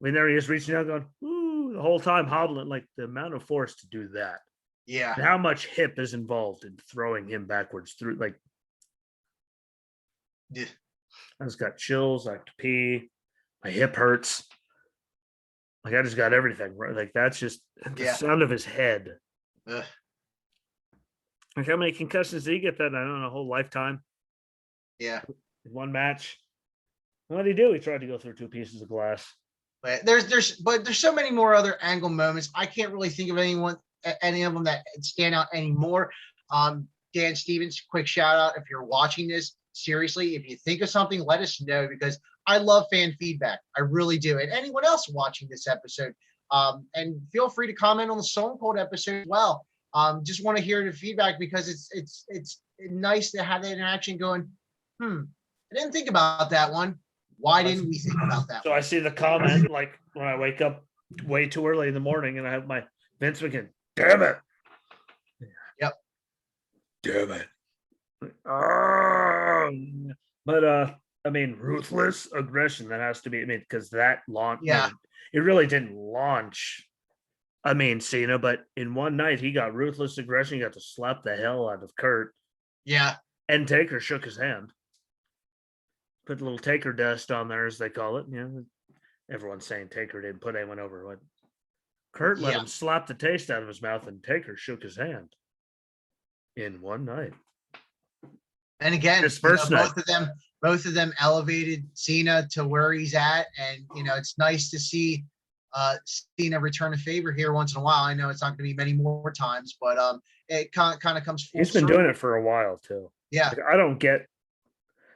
I mean, there he is reaching out, going, ooh, the whole time hobbling, like the amount of force to do that. Yeah. And how much hip is involved in throwing him backwards through, like. Yeah. I just got chills. I have to pee. My hip hurts. Like I just got everything right. Like that's just the sound of his head. Ugh. Like how many concussions did he get? That I don't know, a whole lifetime. Yeah. In one match. What did he do? He tried to go through 2 pieces of glass. But there's so many more other angle moments. I can't really think of any of them that stand out anymore. Dan Stevens, quick shout out if you're watching this. Seriously, if you think of something, let us know because I love fan feedback. I really do. And anyone else watching this episode, and feel free to comment on the Stone Cold episode as well. Just want to hear the feedback because it's nice to have that interaction going. I didn't think about that one. Why didn't we think about that? So I see the comment like when I wake up way too early in the morning and I have my Vince McMahon. Damn it. Yep. Damn it. But I mean, ruthless aggression that has to be. I mean, because that launch, it really didn't launch. I mean, Cena, but in one night he got ruthless aggression. He got to slap the hell out of Kurt. Yeah, and Taker shook his hand. Put a little Taker dust on there, as they call it. Everyone's saying Taker didn't put anyone over. What? Kurt let him slap the taste out of his mouth, and Taker shook his hand in one night. And again, his first night. both of them elevated Cena to where he's at, and it's nice to see Cena return a favor here once in a while. I know it's not going to be many more times, but it kind of comes full He's been circle. doing it for a while too. Yeah, like, I don't get. I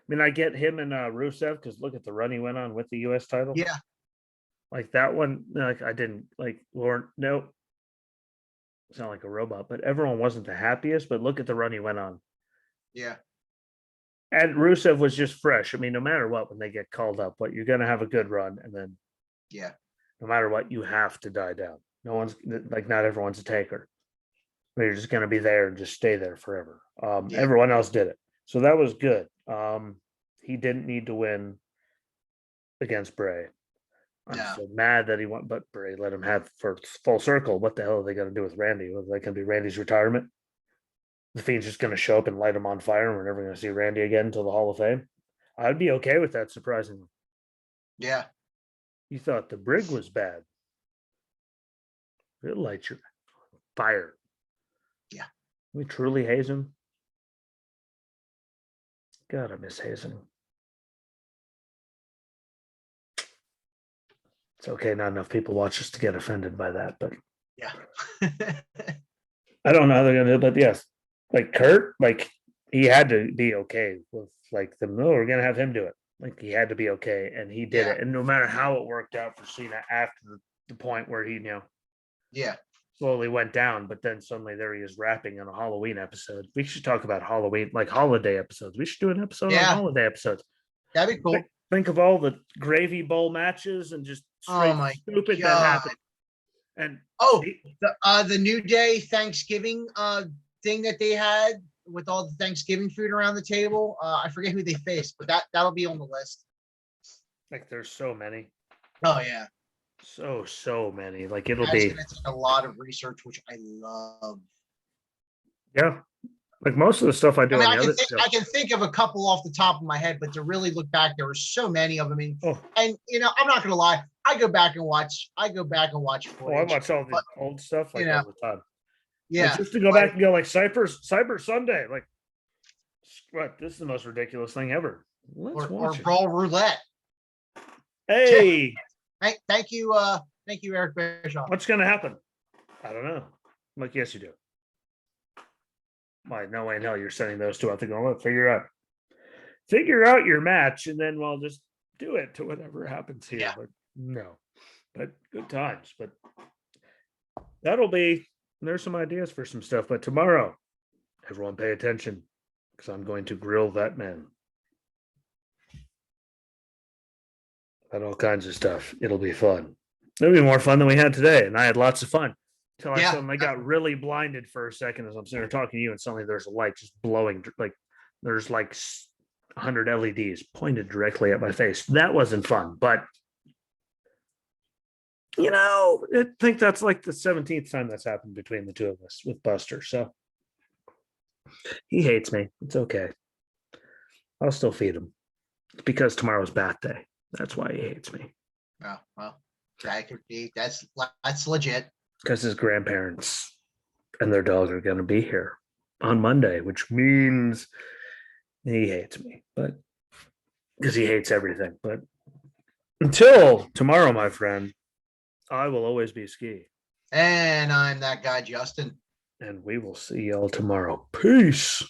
mean, I get him and Rusev because look at the run he went on with the U.S. title. Yeah, like that one. Like I didn't like Lauren. No, it's not like a robot, but everyone wasn't the happiest. But look at the run he went on. Yeah. And Rusev was just fresh. I mean, no matter what, when they get called up, you're going to have a good run. And then, no matter what, you have to die down. No one's like, not everyone's a taker. You're just going to be there and just stay there forever. Yeah. Everyone else did it. So that was good. He didn't need to win against Bray. I'm No. so mad that he won, but Bray let him have for full circle. What the hell are they going to do with Randy? Was that going to be Randy's retirement? The Fiend's just going to show up and light him on fire, and we're never going to see Randy again until the Hall of Fame. I'd be okay with that, surprisingly. Yeah. You thought the brig was bad. It'll light your fire. Yeah. We truly Hazen. God, I miss Hazen. It's okay, not enough people watch us to get offended by that, but Yeah. I don't know how they're gonna do it. But yes, like Kurt, like he had to be okay with like the no, we're gonna have him do it. Like he had to be okay, and he did Yeah. it. And no matter how it worked out for Cena after the point where he, Yeah. slowly went down, but then suddenly there he is rapping on a Halloween episode. We should talk about Halloween, like holiday episodes. We should do an episode on Yeah. holiday episodes. That'd be cool. Think of all the gravy bowl matches and just straight my stupid that God. happened. And The New Day Thanksgiving thing that they had with all the Thanksgiving food around the table. I forget who they faced, but that'll be on the list. like there's so many. Oh yeah. So many. Like it'll That's be gonna take a lot of research, which I love. yeah. Like most of the stuff I do I mean, on the other show. I can think of a couple off the top of my head, but to really look back, there were so many of them. I mean, and I'm not gonna lie, I go back and watch I footage. watch all the old stuff like all the time. Yeah. Like, just to go back and go like Cyber Sunday, like what? This is the most ridiculous thing ever. Let's or watch it. Brawl Roulette. Hey, Thank you, Eric Bischoff. what's gonna happen? I don't know. I'm like, yes, you do. Why? No way in hell you're sending those two out to go. Figure out your match, and then we'll just do it to whatever happens here. Yeah. But no, but good times. But that'll be. There's some ideas for some stuff. But tomorrow, everyone pay attention because I'm going to grill that man. And all kinds of stuff. It'll be fun. It'll be more fun than we had today, and I had lots of fun. Until I suddenly got really blinded for a second as I'm sitting there talking to you, and suddenly there's a light just blowing, like there's like 100 LEDs pointed directly at my face. That wasn't fun, but I think that's like the 17th time that's happened between the two of us with Buster. So he hates me. It's okay. I'll still feed him. It's because tomorrow's bath day. That's why he hates me. Oh, well, that could be. That's legit. Because his grandparents and their dog are going to be here on Monday, which means he hates me, but because he hates everything. But until tomorrow, my friend, I will always be Ski. And I'm that guy, Justin. And we will see y'all tomorrow. Peace.